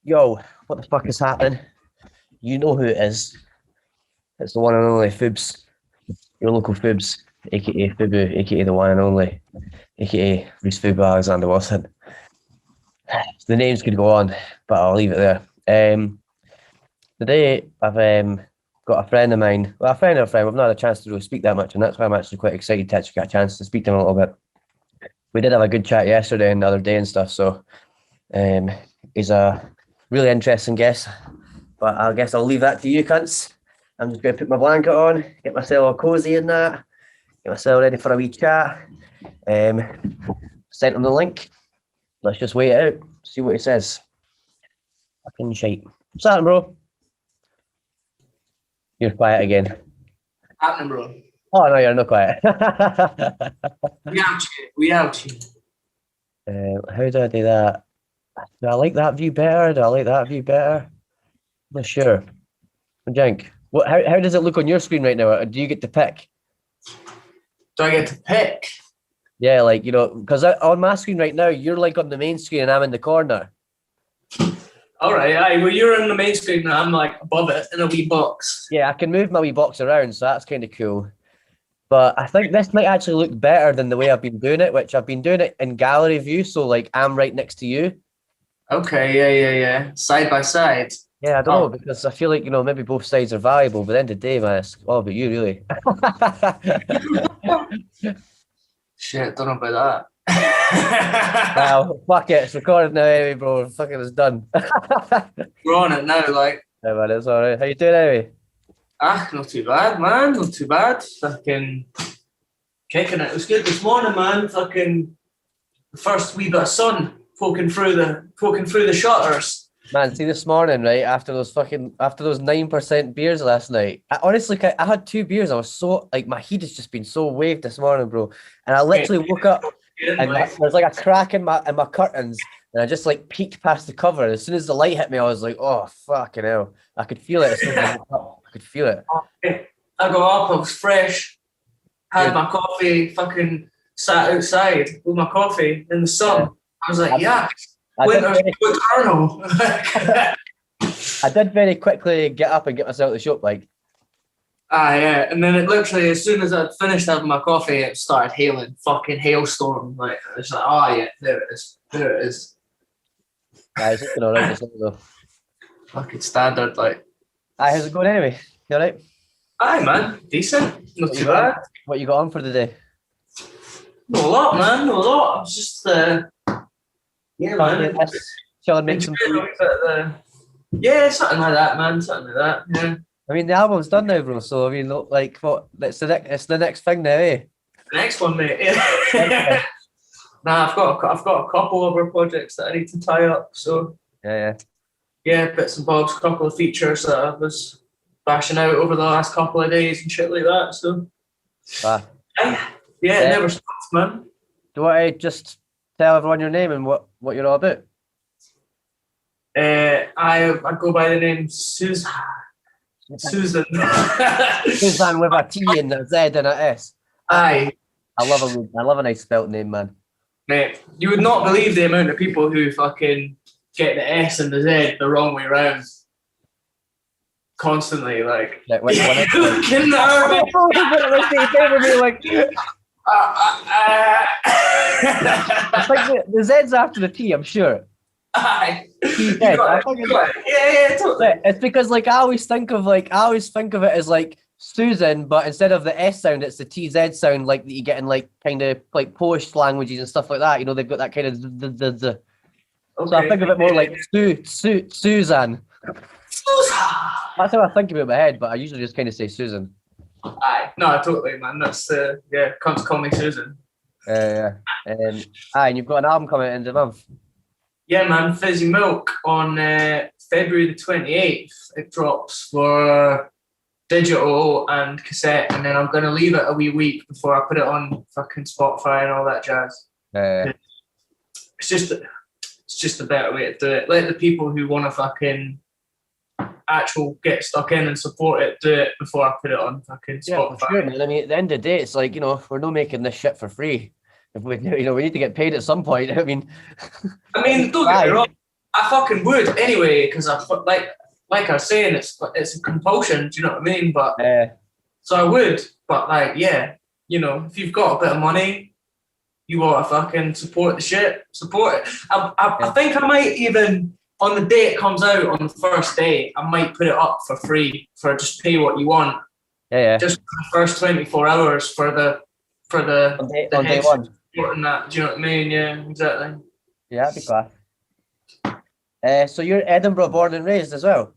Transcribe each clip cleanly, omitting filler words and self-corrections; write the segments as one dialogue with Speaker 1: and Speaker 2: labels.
Speaker 1: Yo, what the fuck is happening? You know who it is. It's the one and only Foobs, your local Foobs, aka Fóbü, aka the one and only, aka Reese Fóbü Alexander Wilson. The names could go on, but I'll leave it there. Today I've got a friend of mine, well, a friend of a friend. We've not had a chance to really speak that much, and that's why I'm actually quite excited to actually get a chance to speak to him a little bit. We did have a good chat yesterday and the other day and stuff, so he's a really interesting guest. But I guess I'll leave that to you, cunts. I'm just going to put my blanket on, get myself all cozy in that, get myself ready for a wee chat. Sent him the link. Let's just wait it out, see what he says. Fucking shite. What's happening, bro? You're quiet again.
Speaker 2: Happening, bro.
Speaker 1: Oh, no, you're not quiet.
Speaker 2: We out here.
Speaker 1: How do I do that? Do I like that view better? Do I like that view better? I'm not sure. Jink, how does it look on your screen right now? Or do you get to pick?
Speaker 2: Do I get to pick?
Speaker 1: Yeah, like, you know, because on my screen right now, you're like on the main screen and I'm in the corner.
Speaker 2: All right, aye. Well, you're on the main screen and I'm like above it in a wee box.
Speaker 1: Yeah, I can move my wee box around, so that's kind of cool. But I think this might actually look better than the way I've been doing it, which I've been doing it in gallery view, so like I'm right next to you.
Speaker 2: Okay, yeah. Side by side.
Speaker 1: Yeah, I don't know, because I feel like, you know, maybe both sides are valuable, but at the end of the day, man, it's all about you, really.
Speaker 2: Shit, don't know about that.
Speaker 1: Wow, fuck it, it's recorded now anyway, bro. Fucking it's done.
Speaker 2: We're on it now, like.
Speaker 1: Yeah, man, it's all right. How you doing anyway?
Speaker 2: Not too bad, man. Not too bad. Fucking kicking it. It was good this morning, man. Fucking the first wee bit of sun poking through the shutters.
Speaker 1: Man, see this morning, right, after those 9% beers last night, I had 2 beers. I was so, like, my heat has just been so waved this morning, bro. And I literally woke up and there's like a crack in my curtains, and I just like peeked past the cover. And as soon as the light hit me, I was like, oh, fucking hell. I could feel it. As soon as I woke up. I could feel it.
Speaker 2: I got up, I was fresh, had my coffee, fucking sat outside with my coffee in the sun. I was like, winter's eternal.
Speaker 1: I did very quickly get up and get myself to the shop, like.
Speaker 2: Yeah, and then it literally, as soon as I'd finished having my coffee, it started hailing, fucking hailstorm. Like, it's like, oh yeah, there it is.
Speaker 1: It's looking alright, just though.
Speaker 2: Fucking standard, like.
Speaker 1: How's it going anyway? You alright?
Speaker 2: Aye, man, decent, not too bad.
Speaker 1: What you got on for the day?
Speaker 2: Not a lot, man, not a lot. I was just, yeah, man.
Speaker 1: Shall I make some food?
Speaker 2: Yeah, something like that, man, something like that, yeah.
Speaker 1: I mean, the album's done now, bro. So I mean, like, what? It's the next thing now, eh?
Speaker 2: The next one, mate. Yeah. Nah, I've got a couple of other projects that I need to tie up. So yeah, bits and bobs, a couple of features that I was bashing out over the last couple of days and shit like that. So it never stops, man.
Speaker 1: Do you want to just tell everyone your name and what you're all about?
Speaker 2: I go by the name Tzusan.
Speaker 1: Tzusan with a T and a Z and a S.
Speaker 2: Aye.
Speaker 1: I love a nice spelt name, man.
Speaker 2: Mate, you would not believe the amount of people who fucking get the S and the Z the wrong way around. Constantly, like. I
Speaker 1: think the Z's after the T, I'm sure.
Speaker 2: Aye.
Speaker 1: Yeah, totally. It's because like I always think of it as like Susan, but instead of the S sound, it's the TZ sound, like that you get in like kind of like Polish languages and stuff like that. You know, they've got that kind of the. Okay. So I think of it more like Tzusan. That's how I think of it in my head, but I usually just kind of say Susan.
Speaker 2: Aye, no, totally, man. That's come to call me Susan.
Speaker 1: And you've got an album coming in the month.
Speaker 2: Yeah, man, Fizzy Milk on February the 28th. It drops for digital and cassette, and then I'm going to leave it a wee week before I put it on fucking Spotify and all that jazz. It's just a better way to do it. Let the people who want to fucking get stuck in and support it do it before I put it on fucking Spotify. Yeah, for sure,
Speaker 1: man. I mean, at the end of the day, it's like, you know, we're not making this shit for free. If we, you know, we need to get paid at some point. I mean,
Speaker 2: don't get me wrong. I fucking would anyway, because like I was saying, it's a compulsion. Do you know what I mean? But so I would, but like, yeah, you know, if you've got a bit of money, you want to fucking support the shit, support it. I think I might even, on the day it comes out, on the first day, I might put it up for free, for just pay what you want.
Speaker 1: Yeah.
Speaker 2: Just for the first 24 hours for the
Speaker 1: on day one.
Speaker 2: Supporting that. Do you know what I mean? Yeah, exactly.
Speaker 1: Yeah, that'd be class. So you're Edinburgh born and raised as well?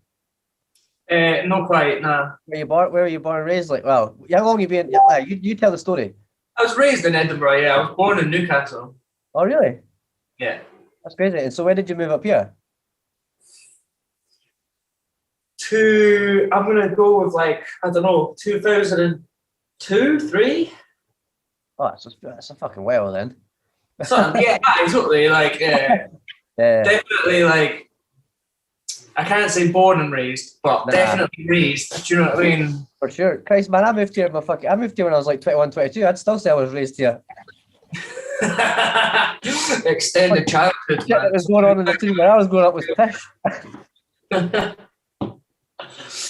Speaker 2: Not quite, nah.
Speaker 1: Where were you born and raised? Like, well, how long you been? You tell the story.
Speaker 2: I was raised in Edinburgh, yeah. I was born in Newcastle.
Speaker 1: Oh, really?
Speaker 2: Yeah.
Speaker 1: That's crazy. And so when did you move up here?
Speaker 2: I'm going to go with like, I don't know, 2002, 3?
Speaker 1: Oh, that's a fucking while then.
Speaker 2: Yeah, totally. Like, definitely like, I can't say born and raised, but definitely raised. Do you know what I mean?
Speaker 1: For sure. Christ, man, I moved here when I was like 21, 22. I'd still say I was raised here.
Speaker 2: Extended childhood.
Speaker 1: Shit that was going on in the team where I was growing up was pish.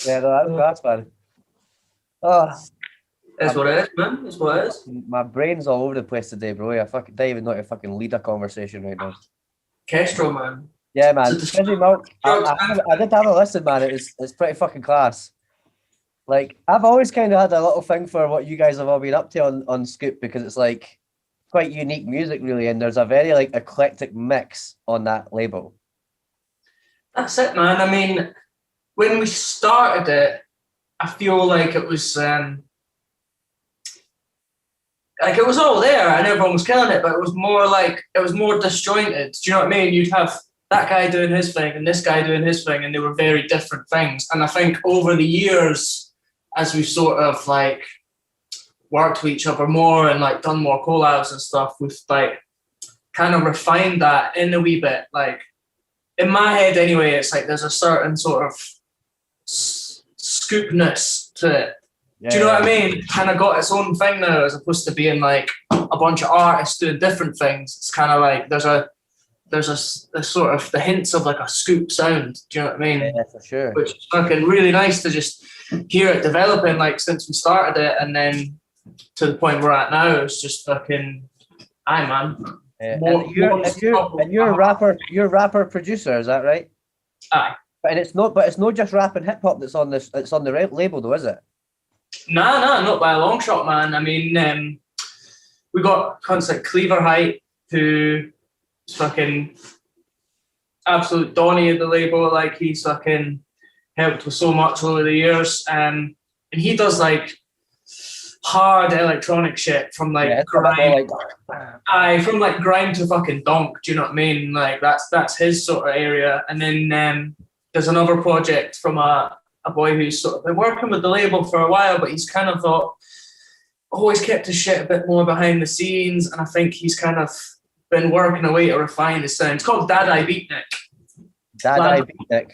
Speaker 1: Yeah, no, that's bad. Oh.
Speaker 2: That's what it is, man. That's what it is.
Speaker 1: My brain's all over the place today, bro. I fucking don't even know how to fucking lead a conversation right now.
Speaker 2: Kestrel, man.
Speaker 1: Yeah, man. Fizzy Milk. I did have a listen, man. It's pretty fucking class. Like, I've always kind of had a little thing for what you guys have all been up to on Skoop, because it's like quite unique music, really, and there's a very like eclectic mix on that label.
Speaker 2: That's it, man. I mean, when we started it, I feel like it was it was all there and everyone was killing it, but it was more disjointed. Do you know what I mean? You'd have that guy doing his thing and this guy doing his thing, and they were very different things. And I think over the years, as we've sort of like worked with each other more and like done more collabs and stuff, we've like kind of refined that in a wee bit. Like in my head anyway, it's like there's a certain sort of scoopness to it. Do you know what I mean? Kind of got its own thing now, as opposed to being like a bunch of artists doing different things. It's kind of like there's a sort of the hints of like a Skoop sound. Do you know what I mean?
Speaker 1: Yeah, for sure.
Speaker 2: Which is fucking really nice to just hear it developing, like since we started it, and then to the point we're at now. It's just fucking, aye, man.
Speaker 1: And you're a rapper producer, is that right?
Speaker 2: Aye.
Speaker 1: But it's not just rap and hip hop that's on this. It's on the label, though, is it?
Speaker 2: Nah, not by a long shot, man. I mean, we got cunts like Cleaver Height, who is fucking absolute Donny of the label. Like, he's fucking helped with so much over the years. And he does like hard electronic shit from like grime. From like grime to fucking donk. Do you know what I mean? Like that's his sort of area. And then there's another project from a boy who's sort of been working with the label for a while, but he's kind of always kept his shit a bit more behind the scenes, and I think he's kind of been working away to refine his sound. It's called Dad-I Beatnik.
Speaker 1: Dad-I Beatnik.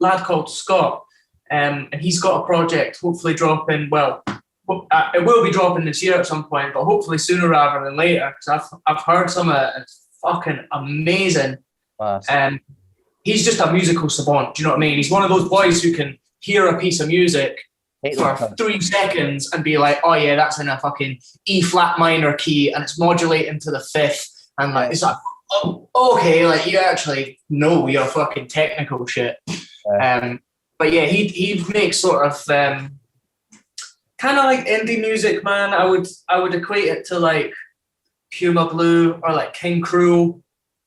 Speaker 2: Lad called Scott, and he's got a project hopefully dropping, well, it will be dropping this year at some point, but hopefully sooner rather than later, because I've heard some of it. It's fucking amazing.
Speaker 1: Wow.
Speaker 2: He's just a musical savant, do you know what I mean? He's one of those boys who can hear a piece of music for 3 seconds and be like, oh yeah, that's in a fucking E flat minor key and it's modulating to the 5th, and like it's like, oh, okay, like you actually know your fucking technical shit. But yeah, he makes sort of kind of like indie music, man. I would equate it to like Puma Blue or like King Cruel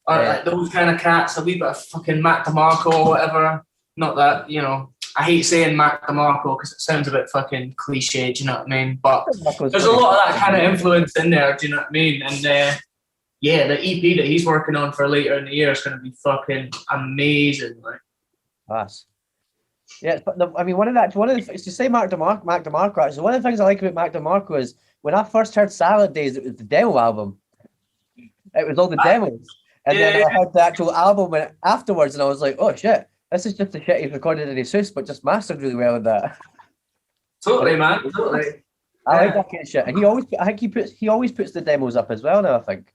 Speaker 2: or like those kind of cats. A wee bit of fucking Mac DeMarco or whatever. Not that, you know, I hate saying Mac DeMarco because it sounds a bit fucking cliche, do you know what I mean? But there's a lot of that kind of influence in there, do you know what I mean? And yeah, the EP that he's working on for later in the year is going to be fucking amazing. Like,
Speaker 1: class. Yeah, but I mean, one of the to say Mac DeMarco, actually, one of the things I like about Mac DeMarco is when I first heard Salad Days, it was the demo album. It was all the demos, and then I heard the actual album afterwards, and I was like, oh shit. This is just the shit he's recorded in his house, but just mastered really well with that.
Speaker 2: Totally, man. Totally.
Speaker 1: I like that kind of shit. And he always puts the demos up as well now, I think.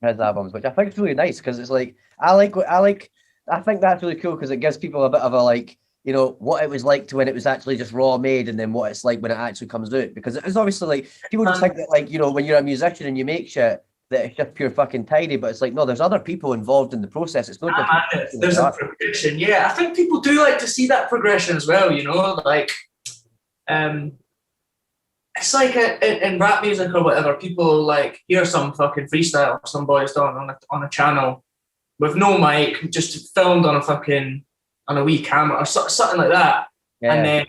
Speaker 1: His albums, which I think is really nice, because it's like I like I think that's really cool because it gives people a bit of a like, you know, what it was like to when it was actually just raw made, and then what it's like when it actually comes out. Because it's obviously like people just think that like, you know, when you're a musician and you make shit that it's just pure fucking tidy, but it's like no, there's other people involved in the process. It's not just
Speaker 2: there's a progression. Yeah, I think people do like to see that progression as well. You know, like it's like in rap music or whatever, people like hear some fucking freestyle some boys done on a channel with no mic, just filmed on a wee camera or something like that. Yeah. And then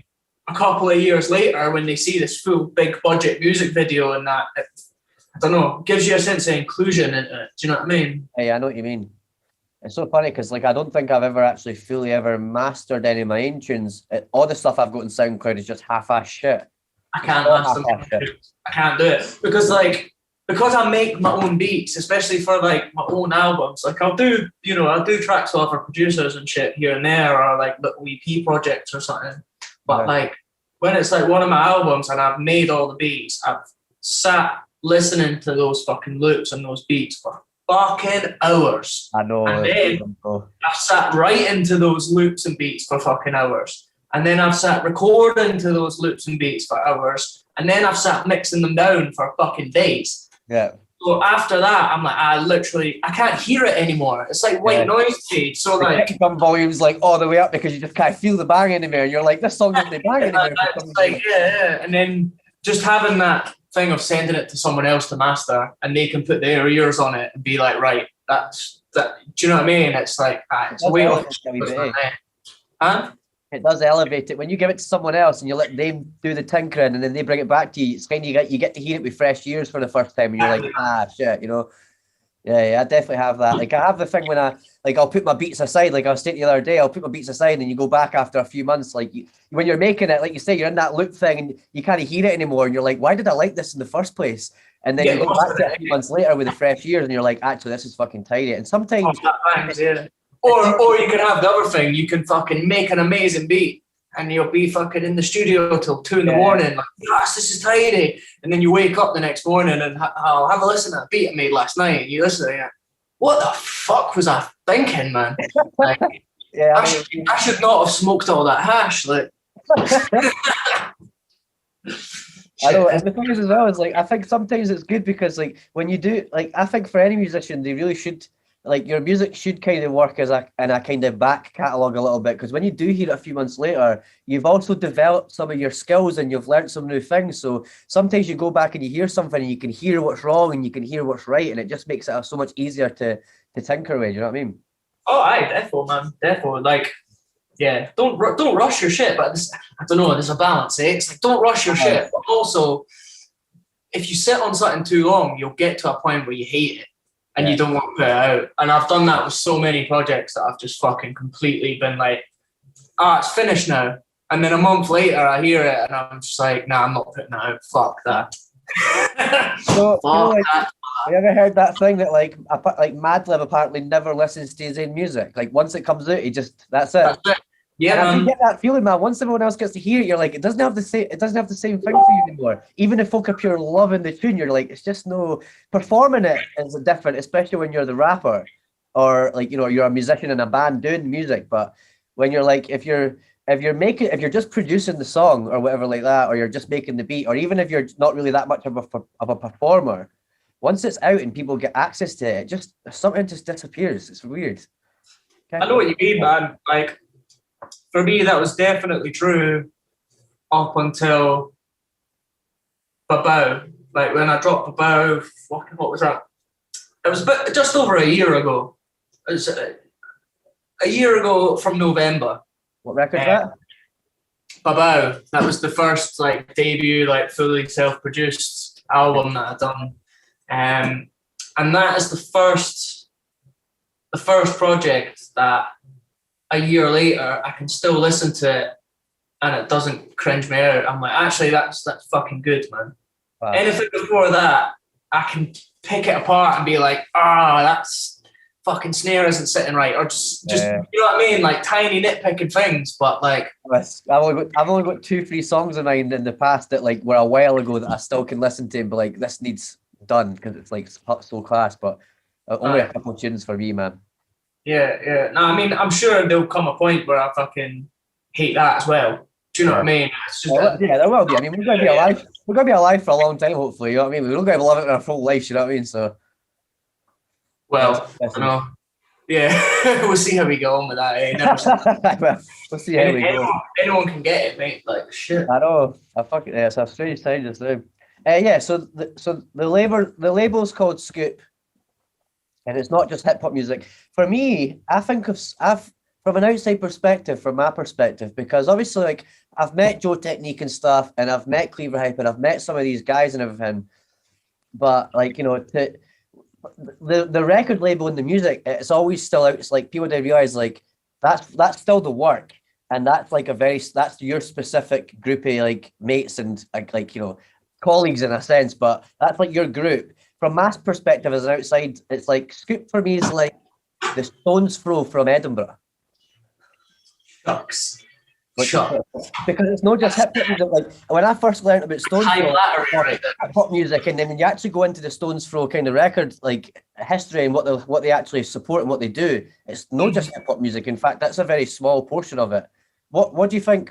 Speaker 2: a couple of years later, when they see this full big budget music video and that, I don't know, gives you a sense of inclusion in it. Do you know what I mean?
Speaker 1: Yeah, I know what you mean. It's so funny because like I don't think I've ever actually fully ever mastered any of my own tunes. All the stuff I've got in SoundCloud is just half-ass shit.
Speaker 2: I can't I can't do it because I make my own beats, especially for like my own albums. Like I'll do tracks off for producers and shit here and there, or like little EP projects or something. But like when it's like one of my albums and I've made all the beats, I've sat listening to those fucking loops and those beats for fucking hours.
Speaker 1: I know.
Speaker 2: And then I've sat right into those loops and beats for fucking hours. And then I've sat recording to those loops and beats for hours. And then I've sat mixing them down for fucking days.
Speaker 1: Yeah.
Speaker 2: So after that, I'm like, I can't hear it anymore. It's like white noise stage. So like
Speaker 1: some volumes like all the way up because you just can't feel the bang anymore. You're like, this song doesn't bang anymore.
Speaker 2: Like, yeah. And then just having that thing of sending it to someone else to master, and they can put their ears on it and be like, right, that's that. Do you know what I mean? It's like it's way off. Huh?
Speaker 1: It does elevate it when you give it to someone else and you let them do the tinkering and then they bring it back to you. It's kind of you get to hear it with fresh ears for the first time and you're like, shit, you know. Yeah, I definitely have that. Like I have the thing when I'll put my beats aside. Like I was saying the other day, I'll put my beats aside and you go back after a few months. Like when you're making it, like you say, you're in that loop thing and you can't hear it anymore. And you're like, why did I like this in the first place? And then you go back to it a few months later with the fresh ears and you're like, actually, this is fucking tidy. And sometimes
Speaker 2: Or you can have the other thing. You can fucking make an amazing beat and you'll be fucking in the studio till 2 a.m. like, yes, this is tidy. And then you wake up the next morning and I'll have a listen to that beat I made last night. And you listen to it, what the fuck was I thinking, man? Like, I should not have smoked all that hash. Like,
Speaker 1: I know, and the thing is as well is like I think sometimes it's good because like when you do like I think for any musician they really should. Like your music should kind of work as a kind of back catalogue a little bit because when you do hear it a few months later, you've also developed some of your skills and you've learned some new things. So sometimes you go back and you hear something and you can hear what's wrong and you can hear what's right, and it just makes it so much easier to tinker with. You know what I mean?
Speaker 2: Oh, aye, definitely, man, definitely. Like, yeah, don't rush your shit. But I don't know. There's a balance. It's like don't rush your shit, but also if you sit on something too long, you'll get to a point where you hate it. And you don't want to put it out. And I've done that with so many projects that I've just fucking completely been like, it's finished now. And then a month later, I hear it and I'm just like, nah, I'm not putting it out. Fuck that.
Speaker 1: So, have you ever heard that thing that like Madlib apparently never listens to his own music? Like once it comes out, that's it.
Speaker 2: Yeah, man.
Speaker 1: You get that feeling, man. Once everyone else gets to hear it, you're like, it doesn't have the same thing for you anymore. Even if folk are pure loving the tune, you're like, it's just no performing it is different, especially when you're the rapper or like, you know, you're a musician in a band doing music. But when you're like, if you're just producing the song or whatever like that, or you're just making the beat, or even if you're not really that much of a performer, once it's out and people get access to it, something just disappears. It's weird.
Speaker 2: I know what you mean, man. Like, for me, that was definitely true up until Babao. Like when I dropped Babao, what was that? It was just over a year ago. It was a year ago from November.
Speaker 1: What record's that?
Speaker 2: Babao. That was the first like debut, like fully self-produced album that I'd done. And that is the first project that a year later, I can still listen to it and it doesn't cringe me out. I'm like, actually, that's fucking good, man. Wow. Anything before that, I can pick it apart and be like, that's fucking snare isn't sitting right. Or just you know what I mean? Like tiny nitpicking things, but like.
Speaker 1: I've only got 2-3 songs of mine in the past that like were a while ago that I still can listen to and be like, this needs done because it's like so class, but only a couple of tunes for me, man.
Speaker 2: Yeah. No, I mean, I'm sure there'll come a point where I fucking hate that as well. Do you know what I mean? It's just
Speaker 1: Yeah, there will be. I mean, we're going to be alive. We're going to be alive for a long time, hopefully. You know what I mean? We're not going to live it in our full life. You know what I mean? So,
Speaker 2: well, I know. Yeah, we'll see how we go on with that. Eh?
Speaker 1: We'll see how we go.
Speaker 2: Anyone can get it, mate. Like shit.
Speaker 1: I know. I fucking it's a strange time just now. Yeah. So the label's called Skoop, and it's not just hip hop music. For me, I've from an outside perspective, from my perspective, because obviously, like, I've met Joe Technique and stuff, and I've met Cleaver Hype, and I've met some of these guys and everything. But like, you know, the record label and the music, it's always still out. It's like people don't realize, like, that's still the work, and that's like that's your specific group of like mates and like you know, colleagues in a sense. But that's like your group. From my perspective as an outside, it's like Skoop for me is like the Stones Throw from Edinburgh.
Speaker 2: Shucks.
Speaker 1: Because it's not just hip hop music. Like when I first learned about Stones Throw, hip hop music, and then when you actually go into the Stones Throw kind of record like history and what they actually support and what they do, it's not just hip hop music. In fact, that's a very small portion of it. What do you think?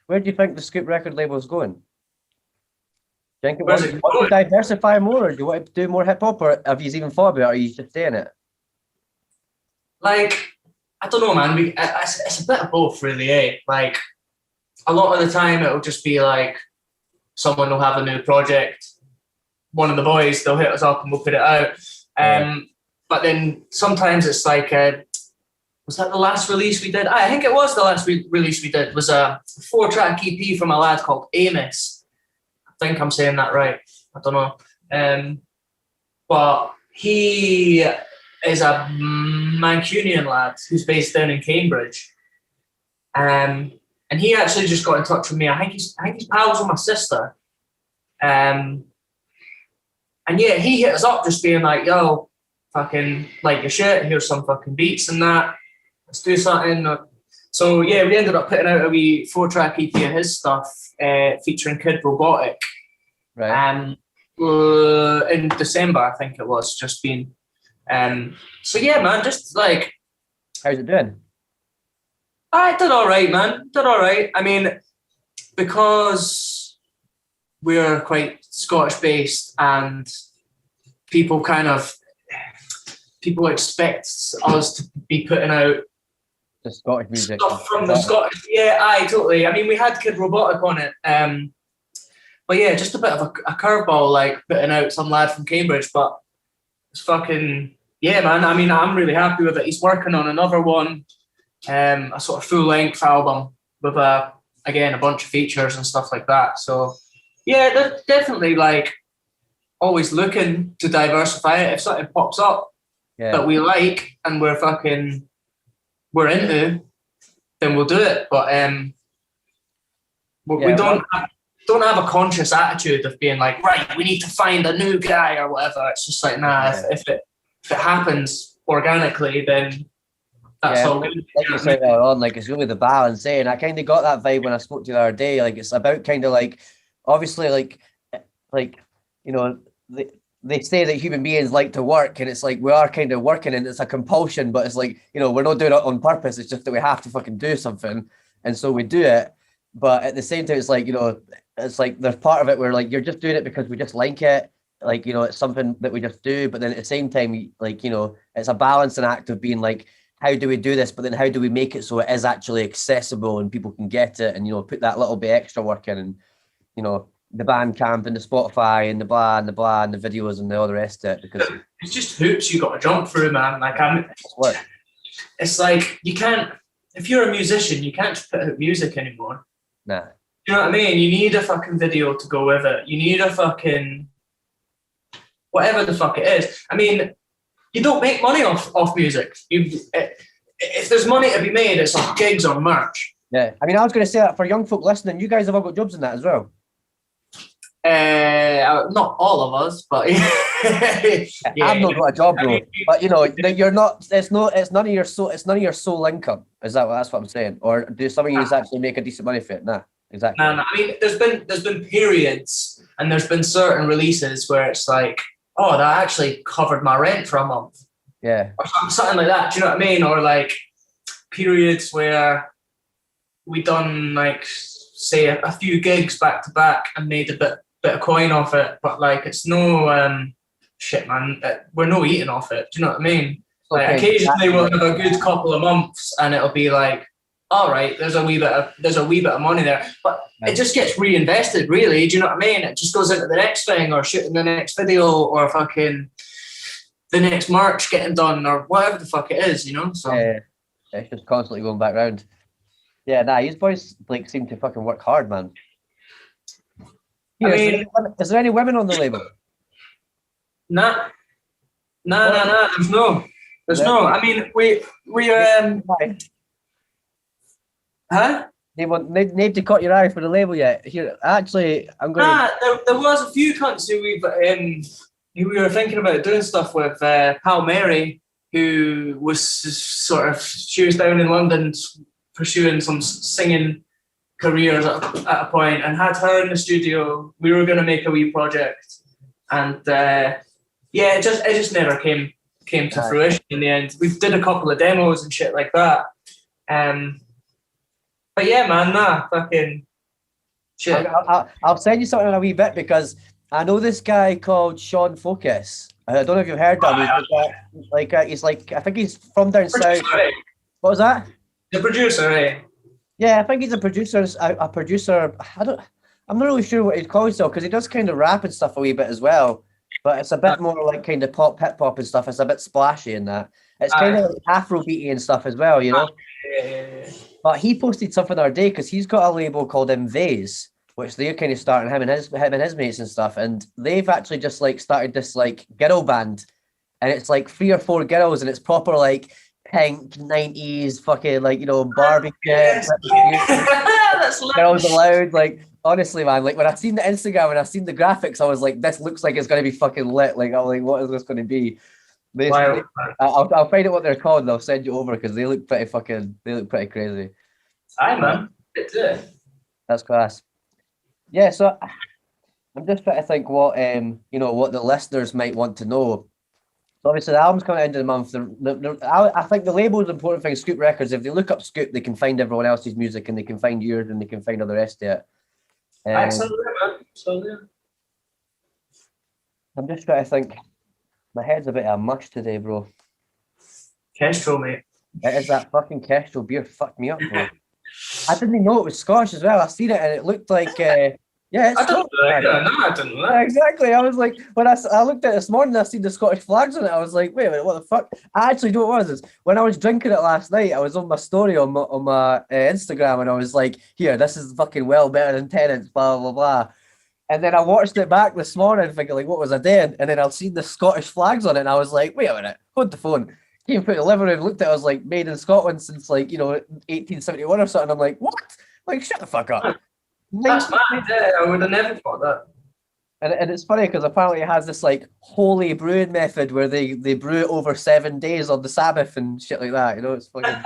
Speaker 1: Where do you think the Skoop record label is going? Do you think it want to diversify more, or do you want to do more hip hop, or have you even thought about it, or are you just saying it?
Speaker 2: Like, I don't know, man. It's a bit of both, really. Eh? Like, a lot of the time, it'll just be like someone will have a new project. One of the boys, they'll hit us up and we'll put it out. But then sometimes it's like, was that the last release we did? I think it was the last release we did. It was a 4-track EP from a lad called Amos. I think I'm saying that right. I don't know. But he is a Mancunian lad who's based down in Cambridge. And he actually just got in touch with me. I think he's pals with my sister. And yeah, he hit us up just being like, yo, fucking like your shit, here's some fucking beats and that. Let's do something. So yeah, we ended up putting out a wee 4-track EP of his stuff, featuring Kid Robotic.
Speaker 1: Right.
Speaker 2: In December, I think it was, just been. So yeah, man, just like.
Speaker 1: How's it doing?
Speaker 2: I did all right, man. Did all right. I mean, because we're quite Scottish-based and people expect us to be putting out
Speaker 1: the Scottish music
Speaker 2: stuff from the Scottish. Yeah, totally. I mean, we had Kid Robotic on it. But yeah, just a bit of a curveball, like putting out some lad from Cambridge, but it's fucking, yeah, man. I mean, I'm really happy with it. He's working on another one. A sort of full-length album with again a bunch of features and stuff like that. So yeah, they're definitely like always looking to diversify it. If something pops up that we like and we're into, then we'll do it. But we don't have a conscious attitude of being like, right, we need to find a new guy or whatever. It's just like, nah, if it happens organically, then that's all good.
Speaker 1: Like you said earlier on, like it's really the balance, eh? And I kind of got that vibe when I spoke to you the other day. Like it's about kind of like, obviously, like you know, they say that human beings like to work, and it's like we are kind of working, and it's a compulsion. But it's like, you know, we're not doing it on purpose. It's just that we have to fucking do something, and so we do it. But at the same time, it's like, you know, it's like there's part of it where like you're just doing it because we just like it. Like, you know, it's something that we just do. But then at the same time, like, you know, it's a balancing act of being like, how do we do this? But then how do we make it so it is actually accessible and people can get it and, you know, put that little bit extra work in, and, you know, the Bandcamp and the Spotify and the blah and the blah and the videos and all the rest of it, because
Speaker 2: it's just hoops you got to jump through, man. Like it's like you can't, if you're a musician, you can't just put out music anymore.
Speaker 1: Nah.
Speaker 2: You know what I mean? You need a fucking video to go with it. You need a fucking whatever the fuck it is. I mean, you don't make money off music. If there's money to be made, it's on gigs or merch.
Speaker 1: Yeah, I mean, I was going to say that for young folk listening, you guys have all got jobs in that as well.
Speaker 2: Not all of us, but yeah.
Speaker 1: I've not got a job, bro. But you know, you're not. It's none of your sole income. That's what I'm saying? Or do some of you actually make a decent money for it? Nah, exactly.
Speaker 2: No. I mean, there's been periods, and there's been certain releases where it's like, oh, that actually covered my rent for a month.
Speaker 1: Yeah.
Speaker 2: Or something like that. Do you know what I mean? Or like periods where we done like say a few gigs back to back and made a bit of coin off it, but like it's no shit, man. We're no eating off it. Do you know what I mean? Like occasionally we'll have a good couple of months and it'll be like, all right, there's a wee bit of money there, but it just gets reinvested, really. Do you know what I mean? It just goes into the next thing, or shooting the next video, or fucking the next merch getting done, or whatever the fuck it is, you know. So
Speaker 1: yeah, it's just constantly going back round. Yeah, nah, these boys like seem to fucking work hard, man. Here, is there any women on the label?
Speaker 2: Nah. There's no. I mean, we huh?
Speaker 1: They need to cut your eye for the label yet. Here, actually, I'm going.
Speaker 2: There was a few cunts who we were thinking about doing stuff with. Pal Mary, who was she was down in London pursuing some singing careers at a point, and had her in the studio. We were going to make a wee project, and it just never came to fruition in the end. We did a couple of demos and shit like that. But yeah, man, fucking shit.
Speaker 1: I'll send you something in a wee bit, because I know this guy called Sean Focus. I don't know if you've heard of him. He's like I think he's from down south. What was that?
Speaker 2: The producer, eh?
Speaker 1: Yeah, I think he's a producer. A producer. I'm not really sure what he'd call himself, because he does kind of rap and stuff a wee bit as well. But it's a bit more like kind of pop, hip hop and stuff. It's a bit splashy in that. It's kind of like Afrobeaty and stuff as well, you know.
Speaker 2: Yeah.
Speaker 1: But he posted something the other day, because he's got a label called Vase, which they're kind of starting, him and his mates and stuff, and they've actually just like started this like girl band, and it's like 3 or 4 girls, and it's proper like pink 90s fucking like, you know, Barbie shit.
Speaker 2: That's
Speaker 1: girls allowed. Like honestly, man, like when I seen the Instagram and I seen the graphics, I was like, this looks like it's gonna be fucking lit. Like I'm like, what is this gonna be? I'll find out what they're called and I'll send you over, because they look pretty crazy.
Speaker 2: Aye, man.
Speaker 1: That's class. Yeah, so I'm just trying to think what what the listeners might want to know. So obviously the album's coming out into the month. I think the label is the important thing. Skoop Records. If they look up Skoop, they can find everyone else's music, and they can find yours, and they can find all the rest of it.
Speaker 2: Absolutely, man.
Speaker 1: I'm just trying to think. My head's a bit of a mush today, bro.
Speaker 2: Kestrel, mate.
Speaker 1: It is that fucking Kestrel beer fucked me up, bro. I didn't know it was Scotch as well. I seen it and it looked like, it's
Speaker 2: I didn't know that.
Speaker 1: Exactly. I was like, when I looked at it this morning, I seen the Scottish flags on it. I was like, wait a minute, what the fuck? I actually know what it was. When I was drinking it last night, I was on my story on my Instagram, and I was like, here, this is fucking well better than Tenants, blah, blah, blah. And then I watched it back this morning thinking, like, what was I doing? And then I've seen the Scottish flags on it, and I was like, wait a minute, hold the phone. Came put the living room, looked at it, I was like, made in Scotland since, like, 1871 or something. I'm like, what? Like, shut the fuck up.
Speaker 2: That's mad. Yeah, I would have never thought that.
Speaker 1: And it's funny because apparently it has this, like, holy brewing method where they brew it over 7 days on the Sabbath and shit like that. It's fucking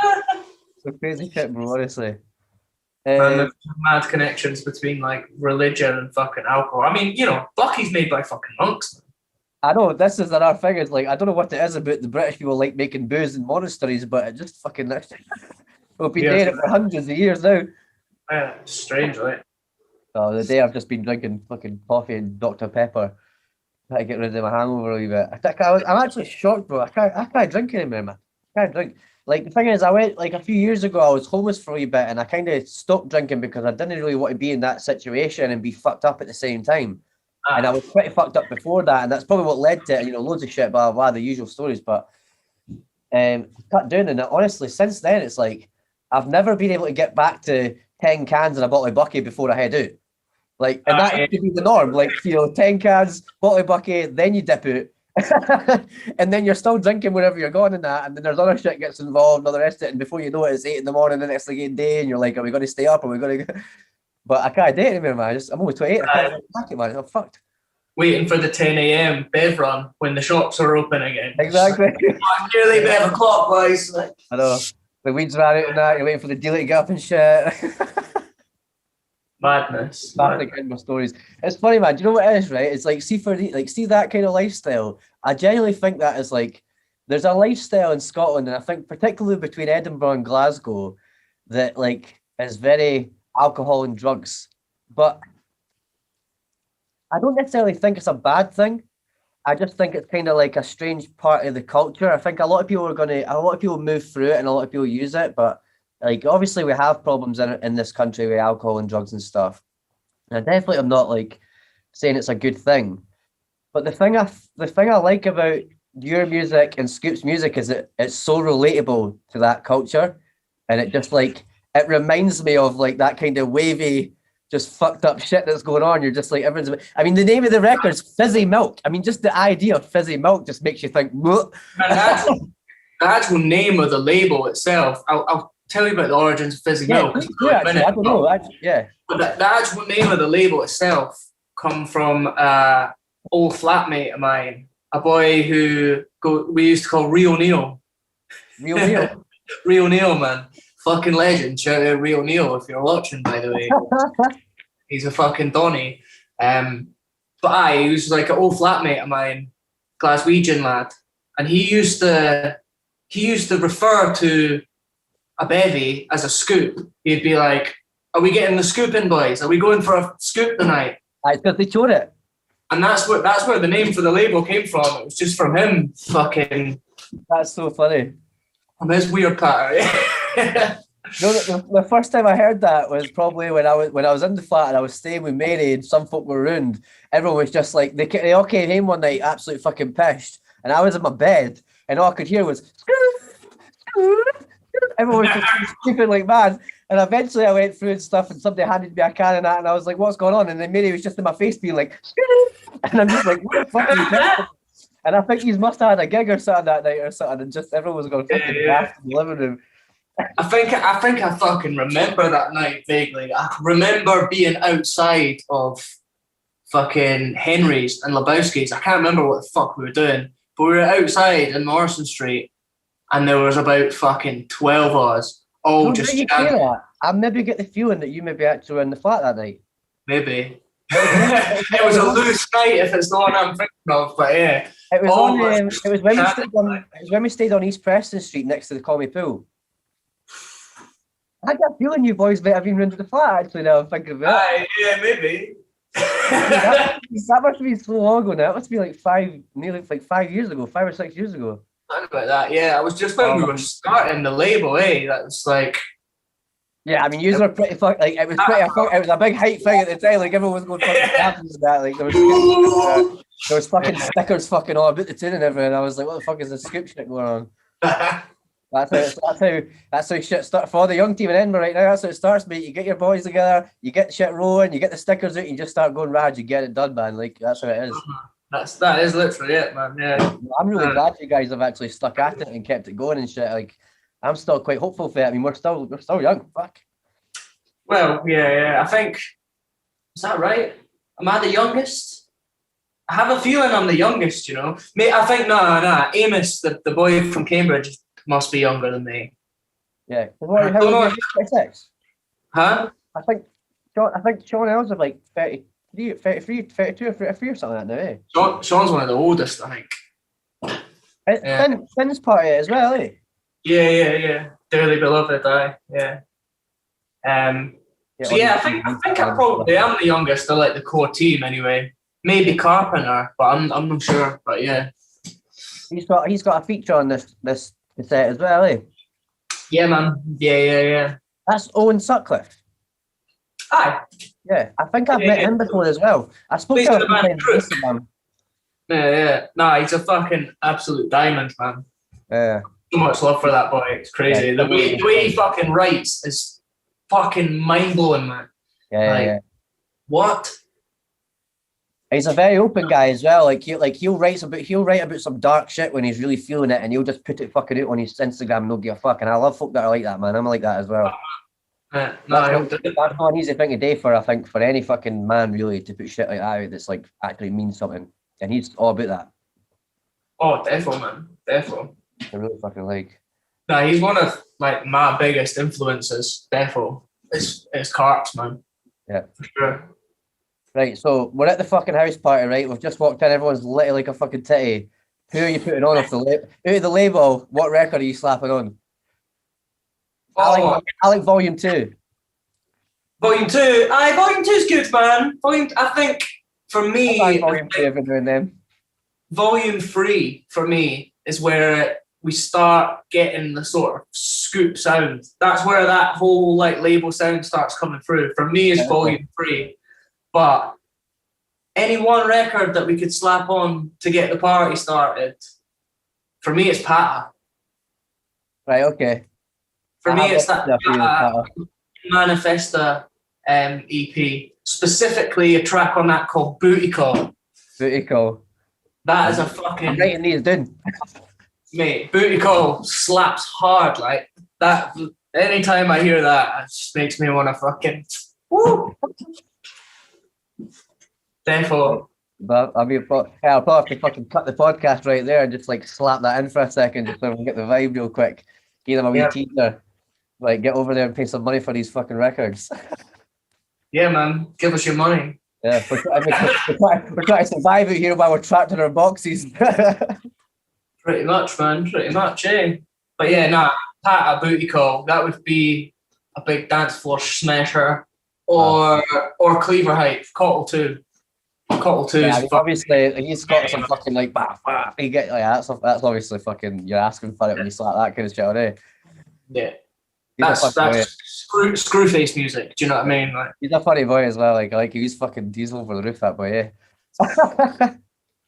Speaker 1: so crazy shit, bro, honestly.
Speaker 2: And there's mad connections between like religion and fucking alcohol. I mean, Bucky's made by fucking monks.
Speaker 1: I know, this is another thing. It's like, I don't know what it is about the British people like making booze in monasteries, but it just fucking we've been doing it for hundreds of years now.
Speaker 2: Yeah, strange, right?
Speaker 1: Oh, the day I've just been drinking fucking coffee and Dr. Pepper. Try to get rid of my hangover a wee bit. I'm actually shocked, bro. I can't drink anymore, man. I can't drink. Like, the thing is, I went, like, a few years ago, I was homeless for a wee bit, and I kind of stopped drinking because I didn't really want to be in that situation and be fucked up at the same time. And I was pretty fucked up before that, and that's probably what led to it, loads of shit, blah, blah, the usual stories. But I cut down, and honestly, since then, it's like, I've never been able to get back to 10 cans and a bottle of bucket before I head out. Like, and that used to be the norm. Like, 10 cans, bottle of bucket, then you dip out. And then you're still drinking wherever you're going and that, and then there's other shit gets involved and all the rest of it, and before you know it, it's 8 a.m. the next day, and you're like, are we going to stay up? Are we going to go? But I can't do it anymore, man. I'm only 28. I can't back it, man. I'm fucked.
Speaker 2: Waiting for the 10 a.m. bev run when the shops are open again.
Speaker 1: Exactly.
Speaker 2: Nearly 11 o'clock, boys.
Speaker 1: I know. The weeds ran out and that. You're waiting for the dealer to get up and shit.
Speaker 2: Madness.
Speaker 1: Like in my stories. It's funny, man. Do you know what it is, right? It's like, see that kind of lifestyle. I genuinely think that is like there's a lifestyle in Scotland, and I think particularly between Edinburgh and Glasgow, that like is very alcohol and drugs. But I don't necessarily think it's a bad thing. I just think it's kind of like a strange part of the culture. I think a lot of people move through it and a lot of people use it, but like obviously we have problems in this country with alcohol and drugs and stuff. And I definitely am not like saying it's a good thing. But the thing I like about your music and Skoop's music is that it's so relatable to that culture, and it just like it reminds me of like that kind of wavy, just fucked up shit that's going on. You're just like everyone's. I mean, the name of the record's Fizzy Milk. I mean, just the idea of Fizzy Milk just makes you think.
Speaker 2: The actual name of the label itself. I'll tell you about the origins of Fizzy Milk.
Speaker 1: I don't know.
Speaker 2: But the actual name of the label itself come from old flatmate of mine, a boy who we used to call Rio Neil. Rio Neil, man. Fucking legend. Shout out Rio Neil if you're watching, by the way. He's a fucking Donny. But he was like an old flatmate of mine, Glaswegian lad. And he used to refer to a bevy as a scoop. He'd be like, "Are we getting the scooping, boys? Are we going for a scoop tonight?"
Speaker 1: It's because they showed it. And
Speaker 2: that's where the name for the label came from. It was just from him. Fucking.
Speaker 1: That's so funny.
Speaker 2: From his weird pattern.
Speaker 1: The first time I heard that was probably when I was in the flat and I was staying with Mary and some folk were ruined. Everyone was just like they all came home one night absolutely fucking pissed, and I was in my bed and all I could hear was everyone was just stupid like mad. And eventually I went through and stuff, and somebody handed me a can of that, and I was like, "What's going on?" And then Mary was just in my face being like, and I'm just like, "What the fuck are you doing?" And I think he must have had a gig or something that night or something, and just everyone was going fucking laugh in the living room.
Speaker 2: I think I fucking remember that night vaguely. I remember being outside of fucking Henry's and Lebowski's. I can't remember what the fuck we were doing, but we were outside in Morrison Street, and there was about fucking 12 of us all just.
Speaker 1: I maybe get the feeling that you maybe actually were in the flat that night.
Speaker 2: Maybe. It was a loose night if it's the one I'm thinking of, but yeah.
Speaker 1: It was when we stayed on East Preston Street next to the Comedy Pool. I got a feeling you boys might have been into the flat actually now I'm thinking about it.
Speaker 2: Yeah, maybe.
Speaker 1: that must be so long ago now. It must be like 5 years ago, 5 or 6 years ago.
Speaker 2: Something about that, yeah. I was just when we were starting the label, that was like.
Speaker 1: Yeah, I mean, you were pretty fuck. Like it was pretty. It was a big hype thing at the time. Like everyone was going fucking happy with that. Like there was fucking stickers fucking all about the tune and everything. I was like, what the fuck is this Skoop shit going on? That's how shit starts for the young team in Edinburgh right now. That's how it starts, mate. You get your boys together, you get shit rolling, you get the stickers out, you just start going rad. You get it done, man. Like that's how it is.
Speaker 2: That is literally it, man. Yeah.
Speaker 1: I'm really glad you guys have actually stuck at it and kept it going and shit. Like. I'm still quite hopeful for it. I mean, we're still young. Fuck.
Speaker 2: Well, yeah. I think is that right? Am I the youngest? I have a feeling I'm the youngest. You know, mate. I think no. Amos, the boy from Cambridge, must be younger than me.
Speaker 1: Yeah. How old 26?
Speaker 2: Huh?
Speaker 1: I think Sean Ells are like 33, 32 or 33 or something like that now.
Speaker 2: Sean's one of the oldest, I think.
Speaker 1: Finn's part of it as well, eh?
Speaker 2: Yeah. Dearly beloved, yeah. So yeah, I think I probably am the youngest of like the core team anyway. Maybe Carpenter, but I'm not sure. But yeah,
Speaker 1: he's got a feature on this cassette as well, eh?
Speaker 2: Yeah, man. Yeah.
Speaker 1: That's Owen Sutcliffe.
Speaker 2: Aye.
Speaker 1: Yeah, I think I've met him before as well. I spoke to him on Instagram.
Speaker 2: Yeah. Nah, he's a fucking absolute diamond, man.
Speaker 1: Yeah.
Speaker 2: So much love for that boy. It's crazy. Yeah, the way he fucking writes is fucking mind blowing, man.
Speaker 1: Yeah.
Speaker 2: What?
Speaker 1: He's a very open guy as well. He'll write about some dark shit when he's really feeling it, and he'll just put it fucking out on his Instagram and not give a fuck. And I love folk that are like that, man. I'm like that as well.
Speaker 2: That's
Speaker 1: not an easy thing to do for any fucking man really to put shit like that out that's like actually means something. And he's all about that.
Speaker 2: Oh, definitely, man. Definitely.
Speaker 1: I really fucking like.
Speaker 2: Nah, he's one of like my biggest influences. Defo, it's Carps, man.
Speaker 1: Yeah,
Speaker 2: for sure.
Speaker 1: Right, so we're at the fucking house party, right? We've just walked in. Everyone's lit like a fucking titty. Who are you putting on off the label? Out of the label, what record are you slapping on?
Speaker 2: Oh,
Speaker 1: I like Volume 2.
Speaker 2: Volume 2. Aye, Volume 2 is good, man. I think for me,
Speaker 1: I like Volume 2 every now and then.
Speaker 2: Volume 3 for me is where we start getting the sort of Skoop sound. That's where that whole like label sound starts coming through. For me, is Volume 3. But any one record that we could slap on to get the party started, for me, it's Pata.
Speaker 1: Right, okay.
Speaker 2: For me, it's that Manifesta EP. Specifically, a track on that called Booty Call.
Speaker 1: Booty Call.
Speaker 2: That is a fucking...
Speaker 1: I'm writing these down.
Speaker 2: Mate, Booty Call slaps hard. Like, that. Anytime I hear that, it just makes me want to fucking... Woo! Therefore...
Speaker 1: But I mean, I'll probably have to fucking cut the podcast right there and just like slap that in for a second just so we can get the vibe real quick. Give them a wee teaser. Like, get over there and pay some money for these fucking records.
Speaker 2: Yeah, man. Give us your money.
Speaker 1: Yeah, we're trying to survive out here while we're trapped in our boxes.
Speaker 2: Pretty much, man. Pretty much, eh? But yeah, Pata, Booty Call. That would be a big dance floor smasher. Or Cleaver Hype, Cottle 2. Cottle 2
Speaker 1: yeah,
Speaker 2: is
Speaker 1: obviously he's got some fucking like you get like that's obviously fucking you're asking for it when you slap that kind of shit, eh?
Speaker 2: Yeah. That's screwface music, do you know what I mean? Like,
Speaker 1: he's a funny boy as well, like he's over the roof, that boy, eh?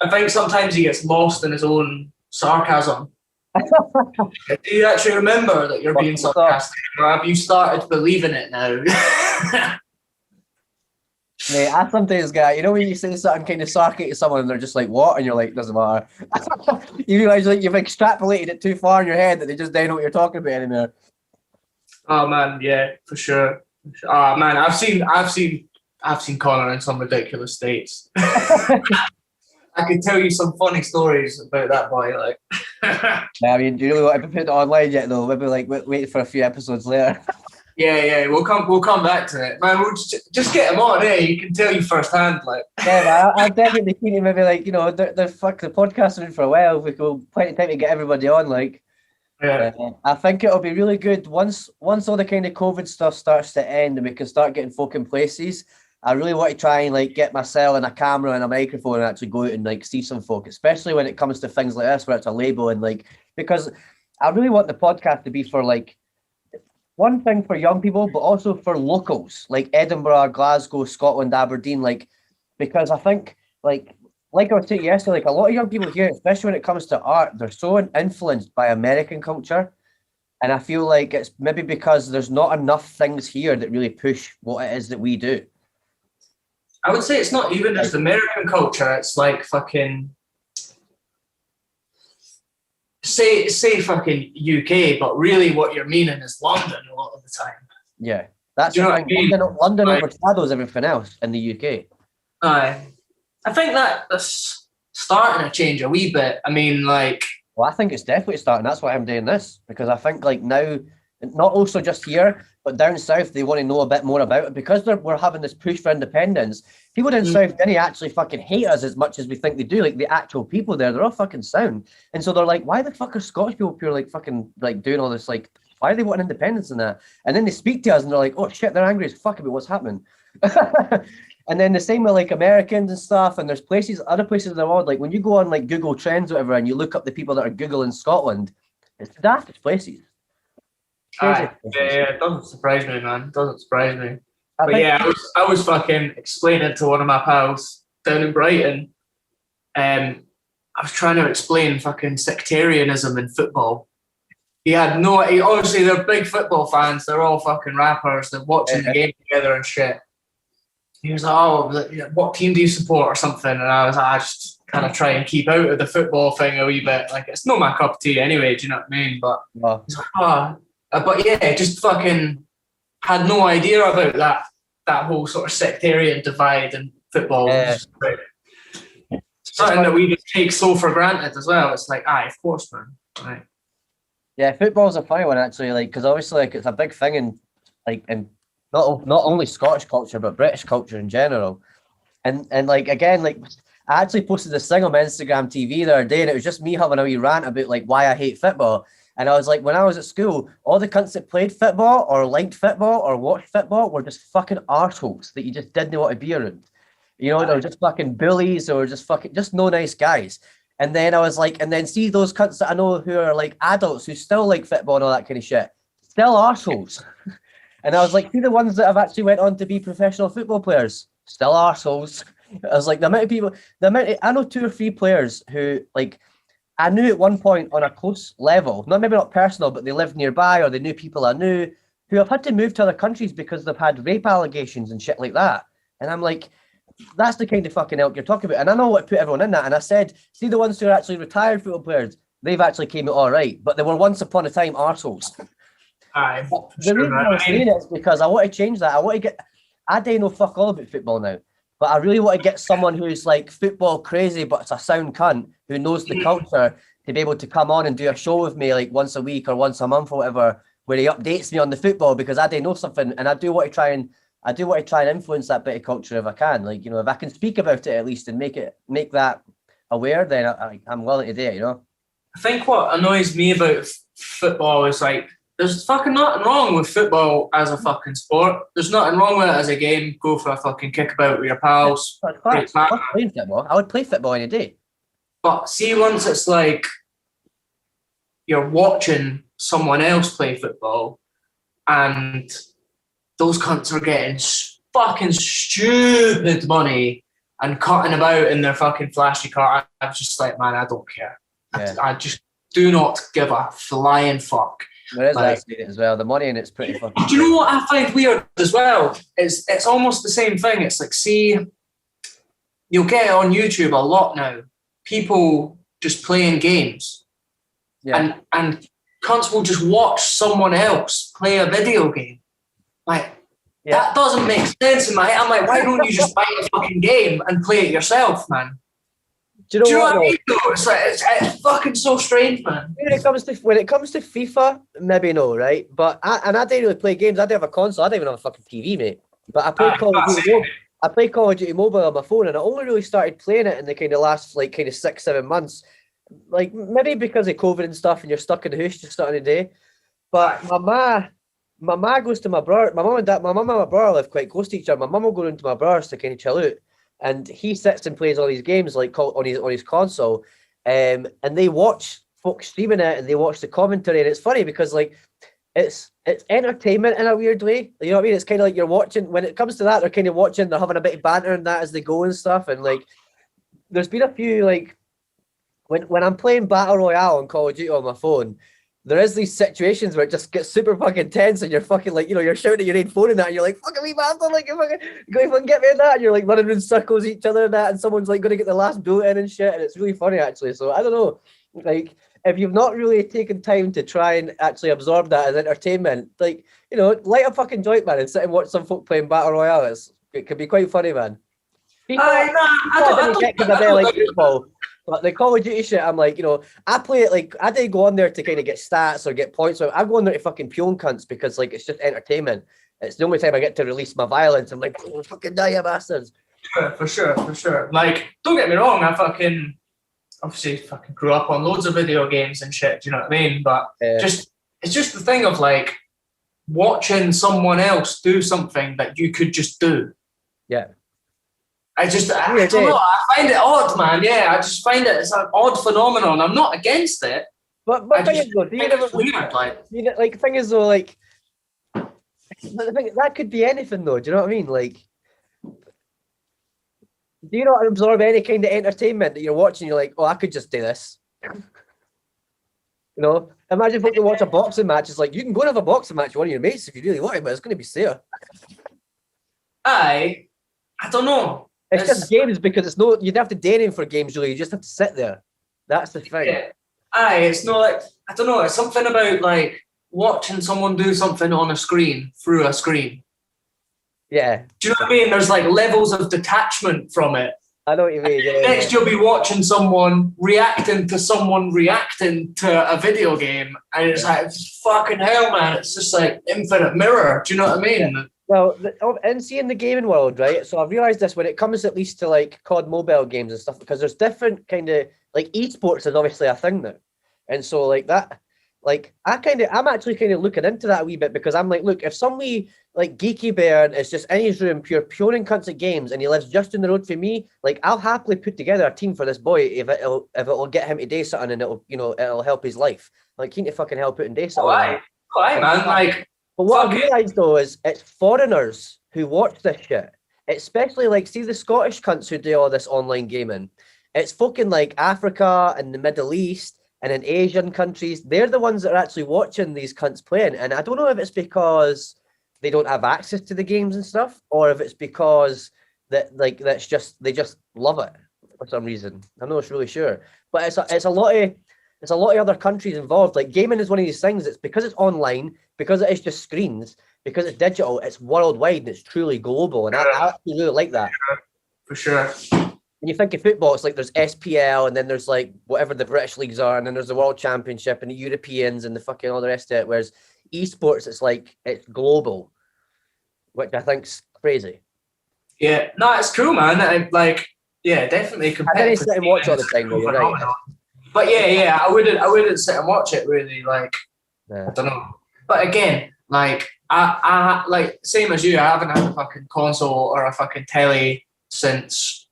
Speaker 2: I think sometimes he gets lost in his own sarcasm. Do you actually remember that you're being sarcastic, or have you started believing it now?
Speaker 1: Mate, I sometimes get, you know, when you say something kind of sarky to someone and they're just like, what? And you're like, doesn't matter. You realise like you've extrapolated it too far in your head that they just don't know what you're talking about anymore.
Speaker 2: Oh man, yeah, for sure. Oh man, I've seen Connor in some ridiculous states. I could tell you some funny stories about that boy. Like,
Speaker 1: I mean, do you really want to put it online yet though? Maybe like wait for a few episodes later.
Speaker 2: Yeah, we'll come back to it, man. We'll just get him on, eh? You can tell you firsthand, like.
Speaker 1: Yeah, man, I'm definitely keen to maybe like, you know, the podcast in for a while. We go plenty of time to get everybody on, like.
Speaker 2: Yeah.
Speaker 1: I think it'll be really good once all the kind of COVID stuff starts to end and we can start getting folk in places. I really want to try and like get myself and a camera and a microphone and actually go out and like see some folk, especially when it comes to things like this where it's a label and like, because I really want the podcast to be for like one thing for young people, but also for locals like Edinburgh, Glasgow, Scotland, Aberdeen, like, because I think like I was saying yesterday, like a lot of young people here, especially when it comes to art, they're so influenced by American culture. And I feel like it's maybe because there's not enough things here that really push what it is that we do.
Speaker 2: I would say it's not even just American culture. It's like fucking say fucking UK, but really what you're meaning is London a lot of the time.
Speaker 1: Yeah, that's
Speaker 2: you know what I mean?
Speaker 1: London overshadows everything else in the UK.
Speaker 2: Aye, I think that's starting to change a wee bit. I mean, like.
Speaker 1: Well, I think it's definitely starting. That's why I'm doing this, because I think like now, not also just here, but down south, they want to know a bit more about it because we're having this push for independence. People down south didn't actually fucking hate us as much as we think they do. Like the actual people there, they're all fucking sound. And so they're like, why the fuck are Scottish people pure like fucking like doing all this? Like, why do they want independence and that? And then they speak to us and they're like, oh shit, they're angry as fuck about what's happening. And then the same with like Americans and stuff, and there's other places in the world, like when you go on like Google Trends or whatever, and you look up the people that are Googling Scotland, it's the daftest places.
Speaker 2: Yeah, it doesn't surprise me, man. It doesn't surprise me. I was fucking explaining to one of my pals down in Brighton, I was trying to explain fucking sectarianism in football. Obviously they're big football fans, they're all fucking rappers, they're watching the game together and shit. He was like, oh, what team do you support or something? And I was like, I just kind of try and keep out of the football thing a wee bit. Like, it's not my cup of tea anyway, do you know what I mean? But he's like, but yeah, just fucking had no idea about that whole sort of sectarian divide in football.
Speaker 1: Yeah.
Speaker 2: Something that we just take so for granted as well. It's like, of course, man. Right.
Speaker 1: Yeah, football's a funny one actually, like, because obviously like it's a big thing in not only Scottish culture but British culture in general, and like again, like I actually posted this thing on my Instagram TV the other day, and it was just me having a wee rant about like why I hate football. And I was like, when I was at school, all the cunts that played football or liked football or watched football were just fucking arseholes that you just didn't want to be around. You know, they were just fucking bullies or just fucking, just no nice guys. And then I was like, and then see those cunts that I know who are like adults who still like football and all that kind of shit, still arseholes. And I was like, see the ones that have actually went on to be professional football players, still arseholes. I was like, the amount of people, I know 2 or 3 players who like, I knew at one point on a close level, maybe not personal, but they lived nearby or they knew people I knew who have had to move to other countries because they've had rape allegations and shit like that. And I'm like, that's the kind of fucking ilk you're talking about. And I know what put everyone in that. And I said, see the ones who are actually retired football players, they've actually came out all right, but they were once upon a time arseholes.
Speaker 2: Aye,
Speaker 1: The reason I was saying it is because I want to change that. I don't know fuck all about football now, but I really want to get someone who's like football crazy, but it's a sound cunt who knows the culture to be able to come on and do a show with me like once a week or once a month or whatever, where he updates me on the football because I don't know something, and I do want to try and influence that bit of culture if I can. Like, you know, if I can speak about it at least and make that aware, then I'm willing to do it, you know?
Speaker 2: I think what annoys me about football is like, there's fucking nothing wrong with football as a fucking sport. There's nothing wrong with it as a game. Go for a fucking kickabout with your pals.
Speaker 1: Playing football. I would play football any day.
Speaker 2: But see, once it's like you're watching someone else play football and those cunts are getting fucking stupid money and cutting about in their fucking flashy car, I'm just like, man, I don't care. Yeah. I just do not give a flying fuck.
Speaker 1: There is that state as well. The money in it's pretty fucking.
Speaker 2: Do you know what I find weird as well? It's almost the same thing. It's like, see, you'll get it on YouTube a lot now. People just playing games. Yeah. And cunts will just watch someone else play a video game. Like, that doesn't make sense in my head. I'm like, why don't you just buy a fucking game and play it yourself, man? Do you know what I mean? It's like it's fucking so strange, man.
Speaker 1: When it comes to FIFA, maybe no, right? But I don't really play games. I don't have a console. I don't even have a fucking TV, mate. But I play Call of Duty. I play Call of Duty Mobile on my phone, and I only really started playing it in the kind of last 6-7 months. Like maybe because of COVID and stuff, and you're stuck in the house just starting the day. But my ma goes to my brother. My mum and my brother live quite close to each other. My mum will go into my brother's to kind of chill out. And he sits and plays all these games like on his console, and they watch folks streaming it and they watch the commentary. And it's funny because like it's entertainment in a weird way. You know what I mean? It's kind of like you're watching. When it comes to that, they're kind of watching. They're having a bit of banter and that as they go and stuff. And like, there's been a few like when I'm playing Battle Royale on Call of Duty on my phone. There is these situations where it just gets super fucking tense and you're fucking like, you know, you're shouting at your own phone and that and you're like, fucking me, man, like, you fucking get me in that. And you're like running in circles each other and that, and someone's like going to get the last bullet in and shit. And it's really funny actually. So I don't know, like, if you've not really taken time to try and actually absorb that as entertainment, like, you know, light a fucking joint, man, and sit and watch some folk playing Battle Royale. It can be quite funny, man. I don't like football. But the Call of Duty shit, I'm like, you know, I play it like, I didn't go on there to kind of get stats or get points. So I go on there to fucking peon cunts because, like, it's just entertainment. It's the only time I get to release my violence. I'm like, oh, fucking die, you bastards.
Speaker 2: For sure. Like, don't get me wrong, I obviously grew up on loads of video games and shit, do you know what I mean? But it's just the thing of, like, watching someone else do something that you could just do.
Speaker 1: Yeah.
Speaker 2: I don't know. I find it odd, man. Yeah, I just find it's an odd phenomenon. I'm not against it.
Speaker 1: But thing is, though, the thing is, though, like, that could be anything, though. Do you know what I mean? Like, do you not absorb any kind of entertainment that you're watching? You're like, oh, I could just do this. You know, imagine if you watch a boxing match. It's like, you can go and have a boxing match with one of your mates if you really want it, but it's going to be safe.
Speaker 2: I don't know.
Speaker 1: It's just games because it's no, you don't have to do anything for games, really. You just have to sit there. That's the thing.
Speaker 2: Yeah. It's not like, I don't know, it's something about like watching someone do something on a screen, through a screen.
Speaker 1: Yeah.
Speaker 2: Do you know what I mean? There's like levels of detachment from it.
Speaker 1: I know what you mean.
Speaker 2: Next, you'll be watching someone reacting to a video game, and it's like, fucking hell, man. It's just like infinite mirror. Do you know what I mean?
Speaker 1: Well, and seeing the gaming world, right? So I've realised this when it comes at least to like COD mobile games and stuff, because there's different kind of like esports is obviously a thing now, and so like that, like I'm actually kind of looking into that a wee bit because I'm like, look, if somebody like Geeky Bear is just in his room, puring cunts at games, and he lives just in the road from me, like I'll happily put together a team for this boy if it'll get him to do something and it'll help his life. Like keen to fucking help out and do something.
Speaker 2: Why, man? Like.
Speaker 1: But what I've realised though is it's foreigners who watch this shit. Especially like see the Scottish cunts who do all this online gaming. It's fucking like Africa and the Middle East and in Asian countries. They're the ones that are actually watching these cunts playing. And I don't know if it's because they don't have access to the games and stuff, or if it's because they just love it for some reason. I'm not really sure. But it's a lot of other countries involved. Like gaming is one of these things. It's because it's online, because it is just screens, because it's digital, it's worldwide and it's truly global. And I actually really like that.
Speaker 2: For sure.
Speaker 1: When you think of football, it's like there's SPL and then there's like whatever the British leagues are, and then there's the World Championship and the Europeans and the fucking all the rest of it. Whereas esports, it's like it's global, which I think's crazy.
Speaker 2: Yeah, no, it's cool, man. Definitely.
Speaker 1: I didn't sit and watch all the time, though. You're right.
Speaker 2: But yeah, I wouldn't sit and watch it really. Like,
Speaker 1: yeah.
Speaker 2: I don't know. But again, like I like same as you. I haven't had a fucking console or a fucking telly since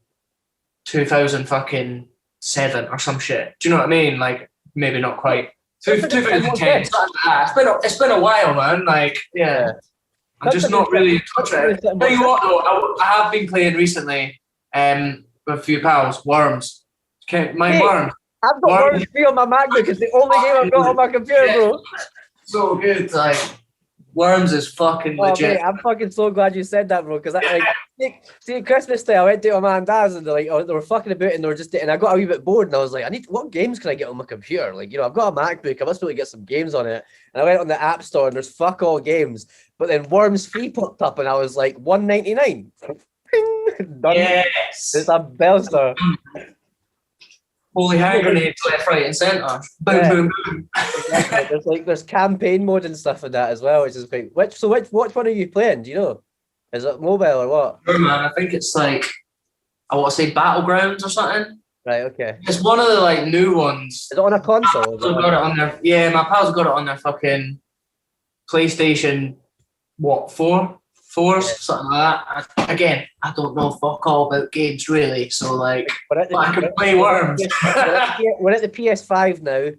Speaker 2: 2007 or some shit. Do you know what I mean? Like maybe not quite. 2010. It's been a while, man. Like yeah. I'm just not really in touch with it. Tell you what though, I have been playing recently with a few pals, Worms. Worms.
Speaker 1: I've got Worms 3 on my MacBook. It's the only game I've got on my computer, bro.
Speaker 2: So good, like Worms is fucking legit.
Speaker 1: Mate, I'm fucking so glad you said that, bro. Because see, at Christmas Day, I went to my dad's and they were fucking about and they were just, and I got a wee bit bored and I was like, what games can I get on my computer? Like, I've got a MacBook, I must really get some games on it. And I went on the App Store and there's fuck all games. But then Worms 3 popped up and I was like, $1.99. Done.
Speaker 2: Yes.
Speaker 1: It's a belter.
Speaker 2: Holy hand grenades left, right, and centre. Boom, boom, boom.
Speaker 1: Exactly. There's campaign mode and stuff in that as well, which is great. Which one are you playing? Do you know? Is it mobile or what?
Speaker 2: Oh man, I think it's like I want to say Battlegrounds or something.
Speaker 1: Right. Okay.
Speaker 2: It's one of the like new ones.
Speaker 1: Is it on a console?
Speaker 2: My pals got it on their fucking PlayStation. What 4? Something like that. Again, I don't know fuck all about games really, so like, I can play Worms.
Speaker 1: We're at the PS5 now.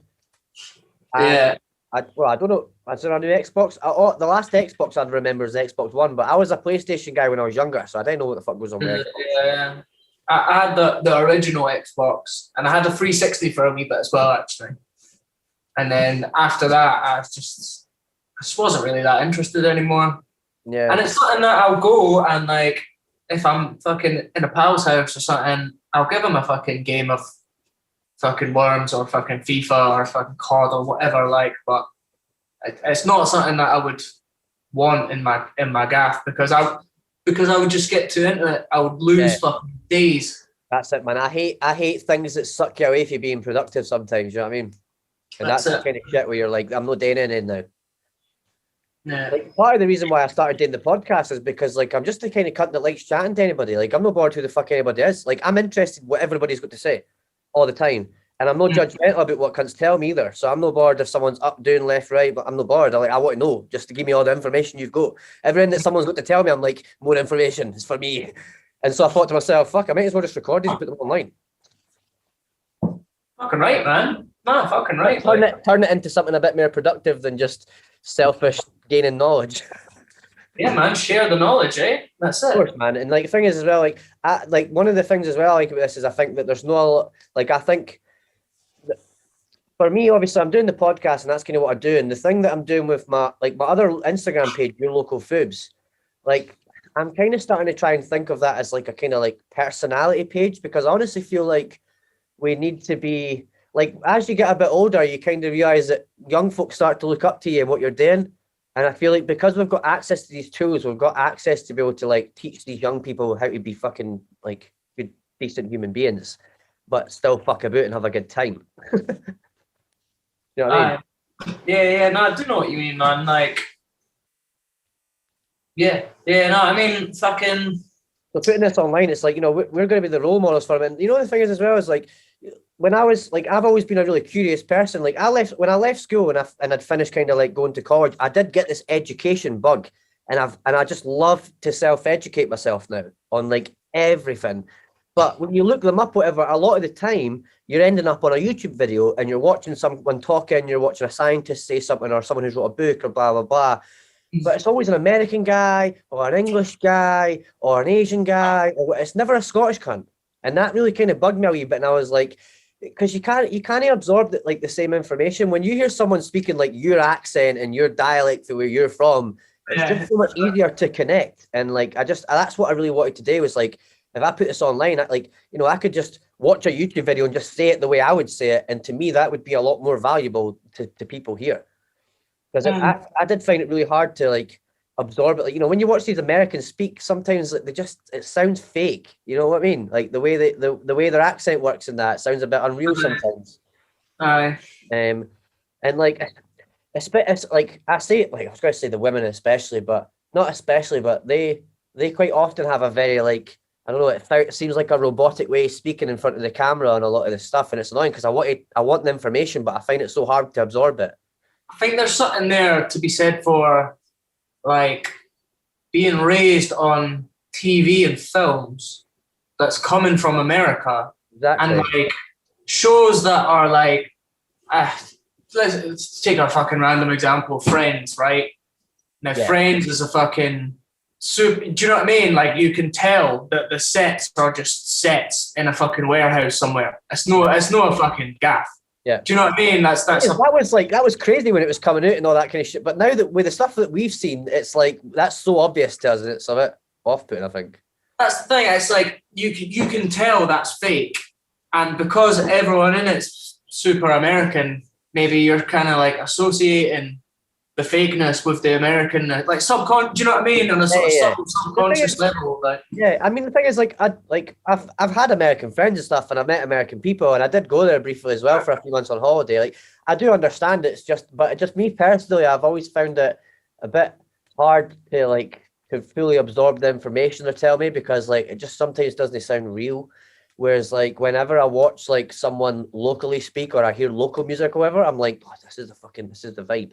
Speaker 2: Yeah.
Speaker 1: I don't know. Is there a new Xbox? The last Xbox I remember is the Xbox One, but I was a PlayStation guy when I was younger, so I didn't know what the fuck goes on with Xbox.
Speaker 2: Yeah. I had the original Xbox, and I had a 360 for a wee bit as well, actually. And then after that, I just wasn't really that interested anymore.
Speaker 1: Yeah.
Speaker 2: And it's something that I'll go and like, if I'm fucking in a pal's house or something, I'll give him a fucking game of fucking Worms or fucking FIFA or fucking COD or whatever, like, but it's not something that I would want in my gaff because I would just get too into it. I would lose fucking days.
Speaker 1: That's it, man. I hate things that suck you away from being productive sometimes, you know what I mean? And that's the kind of shit where you're like, I'm not doing anything now.
Speaker 2: Yeah.
Speaker 1: Like part of the reason why I started doing the podcast is because like I'm just the kind of cunt that likes chatting to anybody. Like I'm not bored who the fuck anybody is. Like I'm interested in what everybody's got to say all the time. And I'm not judgmental about what cunts tell me either. So I'm not bored if someone's up, doing left, right, but I'm not bored. I want to know just to give me all the information you've got. Everything that someone's got to tell me, I'm like, more information is for me. And so I thought to myself, fuck, I might as well just record these and put them online.
Speaker 2: Fucking right, man. No, fucking right.
Speaker 1: Turn it into something a bit more productive than just selfish gaining knowledge.
Speaker 2: Yeah, man, share the knowledge, eh? That's it.
Speaker 1: Of course, man. And like the thing is as well, like one of the things as well I like about this is I think that there's no, like I think that for me, obviously I'm doing the podcast and that's kind of what I do. And the thing that I'm doing with my other Instagram page, Your Local Fóbü, like I'm kind of starting to try and think of that as like a kind of like personality page, because I honestly feel like we need to be like, as you get a bit older, you kind of realize that young folks start to look up to you and what you're doing. And I feel like because we've got access to these tools, we've got access to be able to like teach these young people how to be fucking like good, decent human beings, but still fuck about and have a good time. You know what I mean?
Speaker 2: Yeah, no, I do know what you mean, man. Like, yeah, Yeah, no, I mean, fucking.
Speaker 1: So putting this online, it's like, you know, we're going to be the role models for them. And you know, the thing is as well is like, when I was like, I've always been a really curious person. Like when I left school and I'd finished kind of like going to college, I did get this education bug, and I just love to self-educate myself now on like everything. But when you look them up, whatever, a lot of the time you're ending up on a YouTube video and you're watching someone talking, you're watching a scientist say something or someone who's wrote a book or blah blah blah. But it's always an American guy or an English guy or an Asian guy, or it's never a Scottish cunt. And that really kind of bugged me a wee bit. And I was like, because you can't absorb like the same information when you hear someone speaking like your accent and your dialect to where you're from. It's just so much easier to connect. And like that's what I really wanted to do was like, if I put this online, I could just watch a YouTube video and just say it the way I would say it, and to me that would be a lot more valuable to people here. Because I did find it really hard to like absorb it. Like, you know, when you watch these Americans speak, sometimes like it sounds fake. You know what I mean? Like the way the way their accent works and that sounds a bit unreal sometimes.
Speaker 2: Aye.
Speaker 1: And like it's like I say it, like I was going to say the women especially, but not especially, but they quite often have a very like, I don't know, it seems like a robotic way of speaking in front of the camera on a lot of this stuff, and it's annoying because I want the information, but I find it so hard to absorb it.
Speaker 2: I think there's something there to be said for like being raised on TV and films that's coming from America.
Speaker 1: Exactly.
Speaker 2: And like shows that are like, let's take a fucking random example, Friends, right? Now, Friends is a fucking super, do you know what I mean? Like you can tell that the sets are just sets in a fucking warehouse somewhere. It's no a fucking gaff.
Speaker 1: Yeah.
Speaker 2: Do you know what I mean? That
Speaker 1: was crazy when it was coming out and all that kind of shit. But now that with the stuff that we've seen, it's like that's so obvious to us, and it's a bit off-putting, I think.
Speaker 2: That's the thing. It's like you can tell that's fake, and because everyone in it's super American, maybe you're kind of like associating the fakeness with the American, like do you know what I mean? On a sort of subconscious level, like.
Speaker 1: Yeah, I mean the thing is, I've had American friends and stuff, and I've met American people, and I did go there briefly as well for a few months on holiday. Like I do understand but just me personally, I've always found it a bit hard to fully absorb the information they tell me, because like it just sometimes doesn't sound real. Whereas like whenever I watch like someone locally speak or I hear local music or whatever, I'm like, oh, this is the vibe.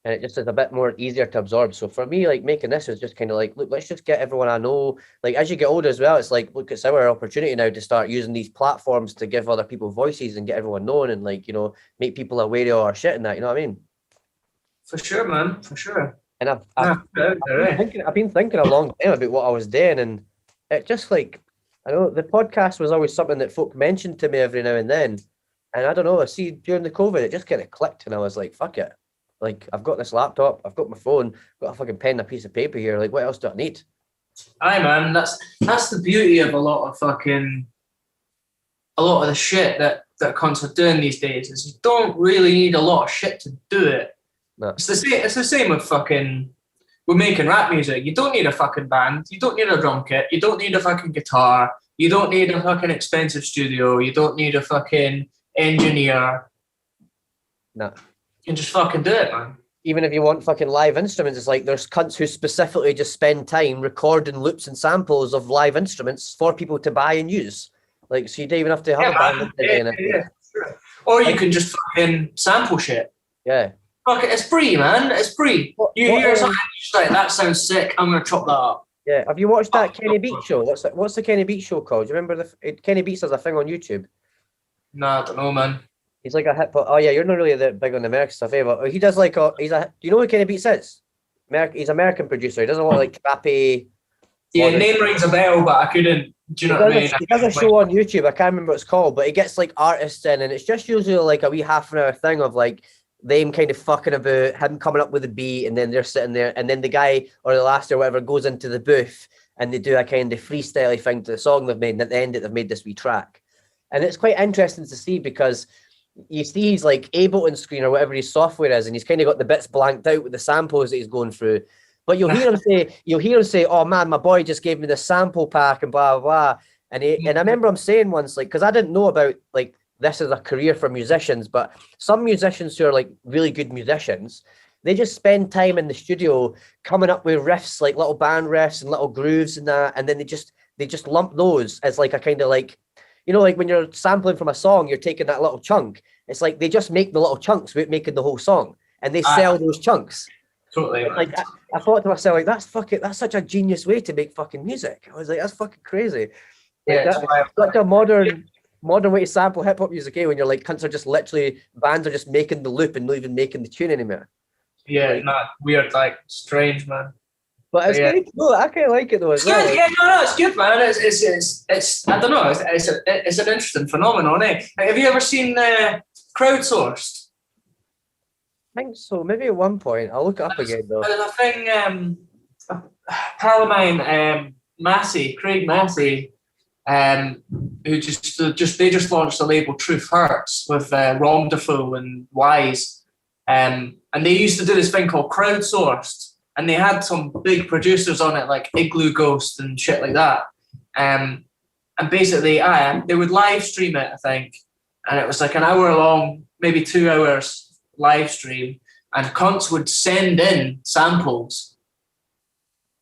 Speaker 1: And it just is a bit more easier to absorb. So for me, like making this was just kind of like, look, let's just get everyone I know. Like as you get older as well, it's like, look, it's our opportunity now to start using these platforms to give other people voices and get everyone known and like, you know, make people aware of our shit and that, you know what I mean?
Speaker 2: For sure, man, for sure.
Speaker 1: And I've been thinking a long time about what I was doing, and it just like, I know the podcast was always something that folk mentioned to me every now and then. And I don't know, I see during the COVID, it just kind of clicked and I was like, fuck it. Like, I've got this laptop, I've got my phone, got a fucking pen and a piece of paper here. Like, what else do I need?
Speaker 2: Aye, man, that's the beauty of a lot of the shit that cunts are doing these days, is you don't really need a lot of shit to do it.
Speaker 1: No.
Speaker 2: It's the same with making rap music. You don't need a fucking band, you don't need a drum kit, you don't need a fucking guitar, you don't need a fucking expensive studio, you don't need a fucking engineer.
Speaker 1: No.
Speaker 2: You can just fucking do it, man.
Speaker 1: Even if you want fucking live instruments, it's like there's cunts who specifically just spend time recording loops and samples of live instruments for people to buy and use. Like, so you don't even have to have a band.
Speaker 2: Yeah, sure. Or you can just fucking sample shit.
Speaker 1: Yeah.
Speaker 2: Fuck it, it's free, man. It's free. You hear something, you're just like, that sounds sick, I'm going to chop that up.
Speaker 1: Yeah. Have you watched that Kenny Beats show? What's the Kenny Beats show called? Do you remember Kenny Beats has a thing on YouTube?
Speaker 2: No, I don't know, man.
Speaker 1: He's like a hip hop. Oh yeah, you're not really that big on the American stuff, eh? But he does like do you know what Kenny Beats is? He's an American producer. He doesn't want like trappy.
Speaker 2: Yeah, name rings a bell, but I couldn't. Do you know what I mean?
Speaker 1: He does a show on YouTube. I can't remember what it's called, but he gets like artists in, and it's just usually like a wee half an hour thing of like them kind of fucking about, him coming up with a beat, and then they're sitting there, and then the guy or the last or whatever goes into the booth and they do a kind of freestyle thing to the song they've made, and at the end they've made this wee track. And it's quite interesting to see, because you see he's like Ableton screen or whatever his software is, and he's kind of got the bits blanked out with the samples that he's going through. But you'll hear him say, "Oh man, my boy just gave me the sample pack," and blah blah blah. And I remember him saying once, like, because I didn't know about like this as a career for musicians, but some musicians who are like really good musicians, they just spend time in the studio coming up with riffs, like little band riffs and little grooves and that, and then they just lump those as like a kind of like, you know, like when you're sampling from a song, you're taking that little chunk. It's like they just make the little chunks without making the whole song, and they sell those chunks.
Speaker 2: Totally.
Speaker 1: Like I thought to myself, like that's such a genius way to make fucking music. I was like, that's fucking crazy. Like, that's such a modern way to sample hip hop music, when you're like, cunts are just literally, bands are just making the loop and not even making the tune anymore.
Speaker 2: Yeah,
Speaker 1: like,
Speaker 2: not weird, like strange, man.
Speaker 1: But it's pretty cool. I kind of like it though.
Speaker 2: It's good. Yeah, no, it's good, man. It's I don't know. It's an interesting phenomenon, eh? Like, have you ever seen crowdsourced?
Speaker 1: I think so. Maybe at one point. I'll look it up again though.
Speaker 2: There's a thing. A pal of mine, Craig Massey, who they just launched the label Truth Hurts with Rom Defoe and Wise, and they used to do this thing called crowdsourced. And they had some big producers on it, like Igloo Ghost and shit like that. And basically, they would live stream it, I think. And it was like an hour long, maybe 2 hours live stream. And cunts would send in samples.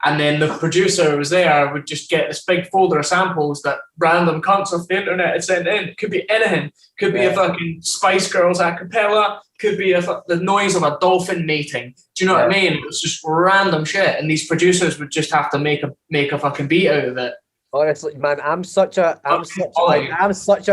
Speaker 2: And then the producer who was there would just get this big folder of samples that random cunts off the internet had sent in. It could be anything. Could be a fucking Spice Girls a cappella. Could be the noise of a dolphin mating. Do you know what I mean? It was just random shit. And these producers would just have to make a fucking beat out of it.
Speaker 1: Honestly, man, I'm such a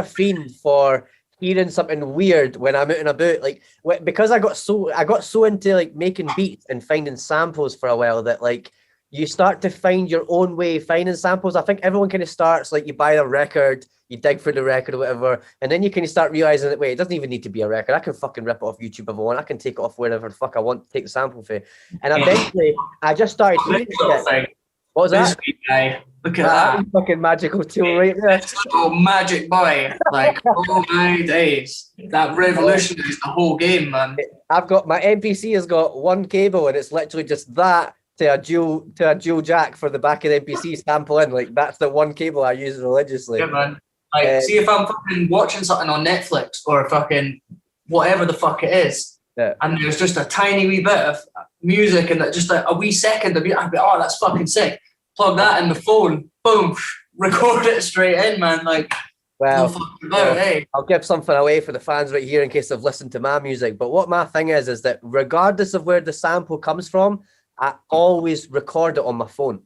Speaker 1: fiend for hearing something weird when I'm out and about. Like, because I got so into like making beats and finding samples for a while that like, you start to find your own way finding samples. I think everyone kind of starts like, you buy a record, you dig for the record or whatever, and then you kind of start realizing that, wait, it doesn't even need to be a record. I can fucking rip it off YouTube if I want. I can take it off wherever the fuck I want to take the sample for. And eventually, I just started hearing shit. What was that?
Speaker 2: Guy. Look at that.
Speaker 1: Fucking magical tool right there.
Speaker 2: Oh, magic boy. Like, oh my days. That revolutionized the whole game, man.
Speaker 1: I've got, my MPC has got one cable and it's literally just that to a dual jack for the back of the MPC sample in. Like, that's the one cable I use religiously.
Speaker 2: Yeah, man. Like, see if I'm fucking watching something on Netflix or fucking whatever the fuck it is, and there's just a tiny wee bit of music and just a wee second of it, I'd be, oh, that's fucking sick. Plug that in the phone, boom, record it straight in, man. Like,
Speaker 1: well,
Speaker 2: no about, hey.
Speaker 1: I'll give something away for the fans right here in case they've listened to my music. But what my thing is that regardless of where the sample comes from, I always record it on my phone.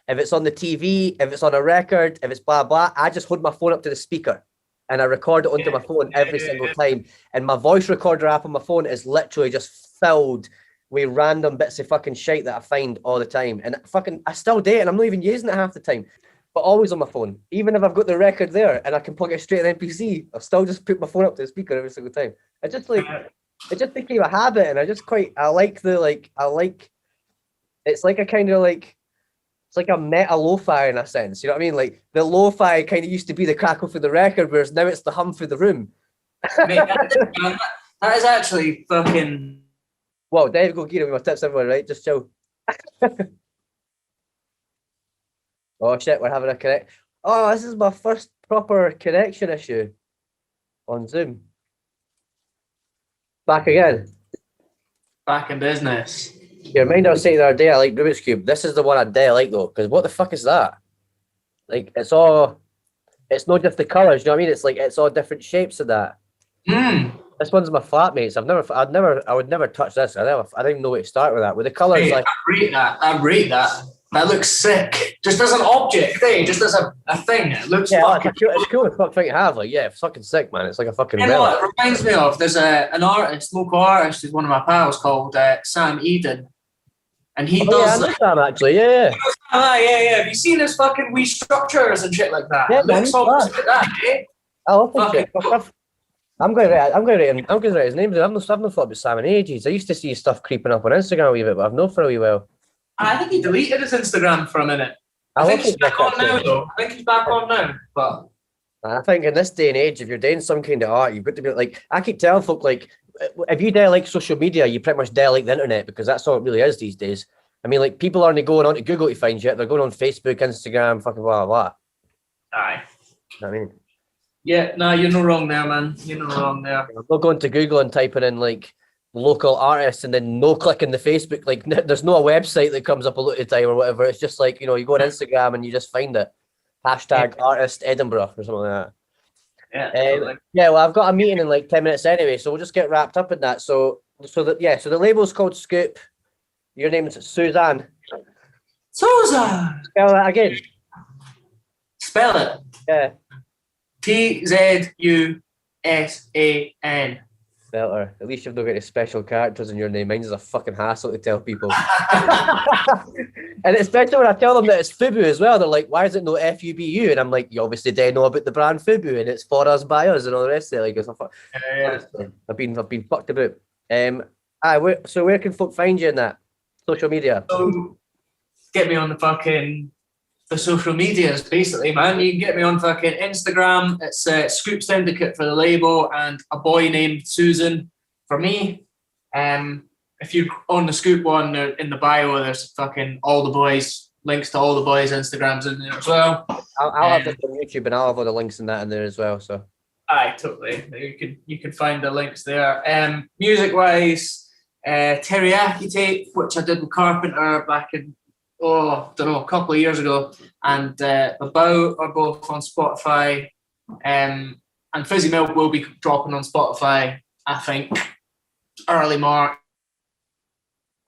Speaker 1: If it's on the TV, if it's on a record, if it's blah, blah, I just hold my phone up to the speaker and I record it onto my phone every single time. And my voice recorder app on my phone is literally just filled with random bits of fucking shit that I find all the time. And I still do it and I'm not even using it half the time, but always on my phone. Even if I've got the record there and I can plug it straight in the MPC, I'll still just put my phone up to the speaker every single time. It just became a habit, and it's like a kind of like, it's like a meta lo-fi in a sense, you know what I mean? Like, the lo-fi kind of used to be the crackle for the record, whereas now it's the hum for the room.
Speaker 2: Mate, that is actually fucking...
Speaker 1: Whoa, there you go, Gina, with my tips everywhere, right? Just chill. Oh shit, we're having a connect. Oh, this is my first proper connection issue on Zoom. Back again.
Speaker 2: Back in business.
Speaker 1: Yeah, mind I was saying the other day, I like Rubik's Cube. This is the one I do like though, because what the fuck is that? Like, it's not just the colours, you know what I mean? It's like, it's all different shapes of that. This one's my flatmates. I would never touch this. I didn't even know where to start with that. With the colours,
Speaker 2: hey,
Speaker 1: like,
Speaker 2: I rate that. That looks sick. Just as an object, eh? Just as a thing. It looks fucking...
Speaker 1: it's cool as fuck thing to have. Like, yeah, it's fucking sick, man. It's like a fucking relic.
Speaker 2: It reminds me of, there's an artist, local artist, who's one of my pals called Sam Eden. And he does...
Speaker 1: Yeah, I know Sam, actually, yeah.
Speaker 2: Yeah. Have you seen his fucking wee structures and shit like that?
Speaker 1: Yeah,
Speaker 2: it looks almost like that, eh?
Speaker 1: I love that shit. I'm going to write his name. I've not thought about Sam in ages. I used to see his stuff creeping up on Instagram a wee bit, but I've known for a wee while.
Speaker 2: I think he deleted his Instagram for a minute. I think he's back on now, though. I think he's back on now, but...
Speaker 1: I think in this day and age, if you're doing some kind of art, you've got to be like... I keep telling folk, like, if you do like social media, you pretty much do like the internet, because that's all it really is these days. I mean, like, people aren't going on to Google to find you. They're going on Facebook, Instagram, fucking blah, blah, blah.
Speaker 2: Aye.
Speaker 1: You know what I mean?
Speaker 2: Yeah, no, you're not wrong there, man. You're not wrong there.
Speaker 1: I'm not going to Google and typing in, like, local artists and then no clicking the Facebook. Like there's no website that comes up a lot of time or whatever. It's just like, you know, you go on Instagram and you just find it. Hashtag artist Edinburgh or something like that. Yeah, well, I've got a meeting in like 10 minutes anyway, so we'll just get wrapped up in that. So the label's called Skoop. Your name is Tzusan.
Speaker 2: Tzusan!
Speaker 1: Spell that again.
Speaker 2: Spell it.
Speaker 1: Yeah.
Speaker 2: Tzusan.
Speaker 1: Better. At least you've not got any special characters in your name. Mine's a fucking hassle to tell people. And especially when I tell them that it's Fóbü as well, they're like, why is it no F-U-B-U? And I'm like, you obviously don't know about the brand Fóbü and it's for us, by us and all the rest of it. Like, it's I've been fucked about. So where can folk find you in that? Social media?
Speaker 2: So get me on the social medias, basically, man. You can get me on fucking Instagram. It's Skoop Syndicate for the label and a boy named Tzusan for me. If you're on the Skoop one, in the bio, there's fucking all the boys, links to all the boys' Instagrams in there as well.
Speaker 1: I'll have this on YouTube and I'll have all the links in that in there as well. So
Speaker 2: aye, totally. You can find the links there. Music-wise, Teriyaki Tape, which I did with Carpenter back in a couple of years ago, and About are both on Spotify, and Fizzy Milk will be dropping on Spotify, I think, early March.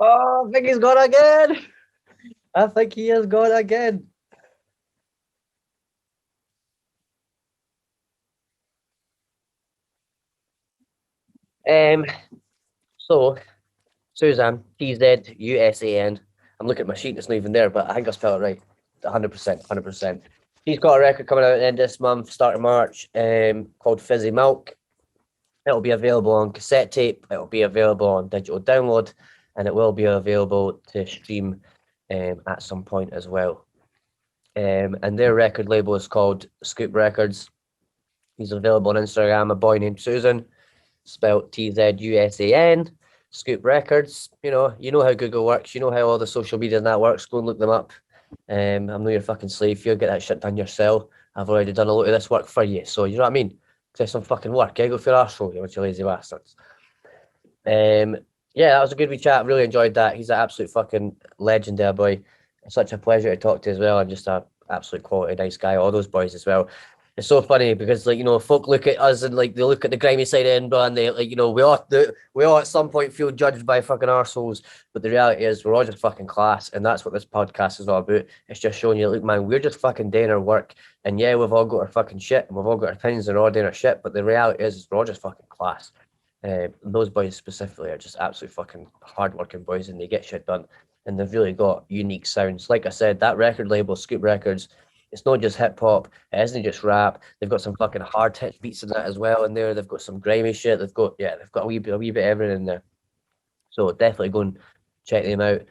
Speaker 1: Oh, I think he's gone again. I think he has gone again. So Tzusan, Tzusan. I'm looking at my sheet, it's not even there, but I think I spelled it right. 100%. He's got a record coming out at the end of this month, start of March, called Fizzy Milk. It'll be available on cassette tape, it'll be available on digital download, and it will be available to stream at some point as well. And their record label is called Skoop Records. He's available on Instagram, a boy named Tzusan, spelled Tzusan. Skoop Records, you know how Google works, you know how all the social media and that works. Go and look them up. I'm not your fucking slave. You'll get that shit done yourself. I've already done a lot of this work for you, so you know what I mean. Say some fucking work. Go for your arsehole, you bunch of lazy bastards. Yeah, that was a good wee chat. Really enjoyed that. He's an absolute fucking legend there, boy. It's such a pleasure to talk to as well. I'm just a absolute quality nice guy. All those boys as well. It's so funny because, like, you know, folk look at us and like they look at the grimy side of Edinburgh and they, like, you know, we all at some point feel judged by fucking arseholes, but the reality is we're all just fucking class, and that's what this podcast is all about. It's just showing you, look, man, we're just fucking doing our work, and yeah, we've all got our fucking shit and we've all got our opinions and we're all doing our shit, but the reality is we're all just fucking class. Those boys specifically are just absolute fucking hardworking boys, and they get shit done, and they've really got unique sounds. Like I said, that record label, Skoop Records, it's not just hip hop, it isn't just rap. They've got some fucking hard hit beats in that as well in there. They've got some grimy shit. They've got a wee bit of everything in there. So definitely go and check them out.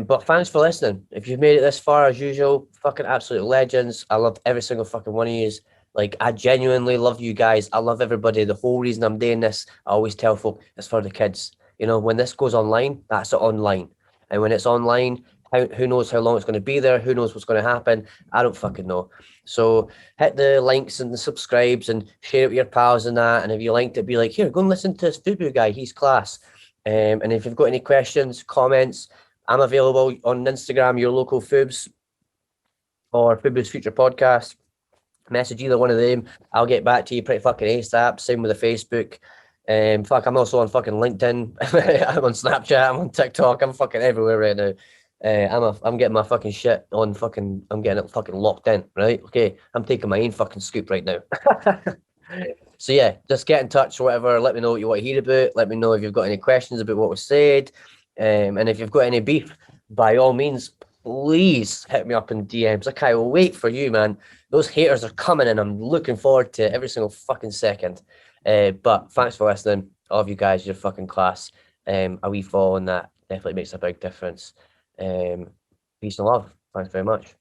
Speaker 1: But thanks for listening. If you've made it this far, as usual, fucking absolute legends. I love every single fucking one of you. Like, I genuinely love you guys. I love everybody. The whole reason I'm doing this, I always tell folk, it's for the kids. You know, when this goes online, that's it online. And when it's online, who knows how long it's going to be there? Who knows what's going to happen? I don't fucking know. So hit the links and the subscribes and share it with your pals and that. And if you liked it, be like, here, go and listen to this Fóbü guy. He's class. And if you've got any questions, comments, I'm available on Instagram, your local Fóbs or Fóbü's Future Podcast. Message either one of them. I'll get back to you pretty fucking ASAP. Same with the Facebook. I'm also on fucking LinkedIn. I'm on Snapchat. I'm on TikTok. I'm fucking everywhere right now. I'm getting my fucking shit on fucking. I'm getting it fucking locked in, right? Okay, I'm taking my own fucking scoop right now. So yeah, just get in touch or whatever. Let me know what you want to hear about. Let me know if you've got any questions about what was said. And if you've got any beef, by all means, please hit me up in DMs. I can't wait for you, man. Those haters are coming and I'm looking forward to it every single fucking second. But thanks for listening. All of you guys, you're fucking class. A wee follow on that definitely makes a big difference. Peace and love. Thanks very much.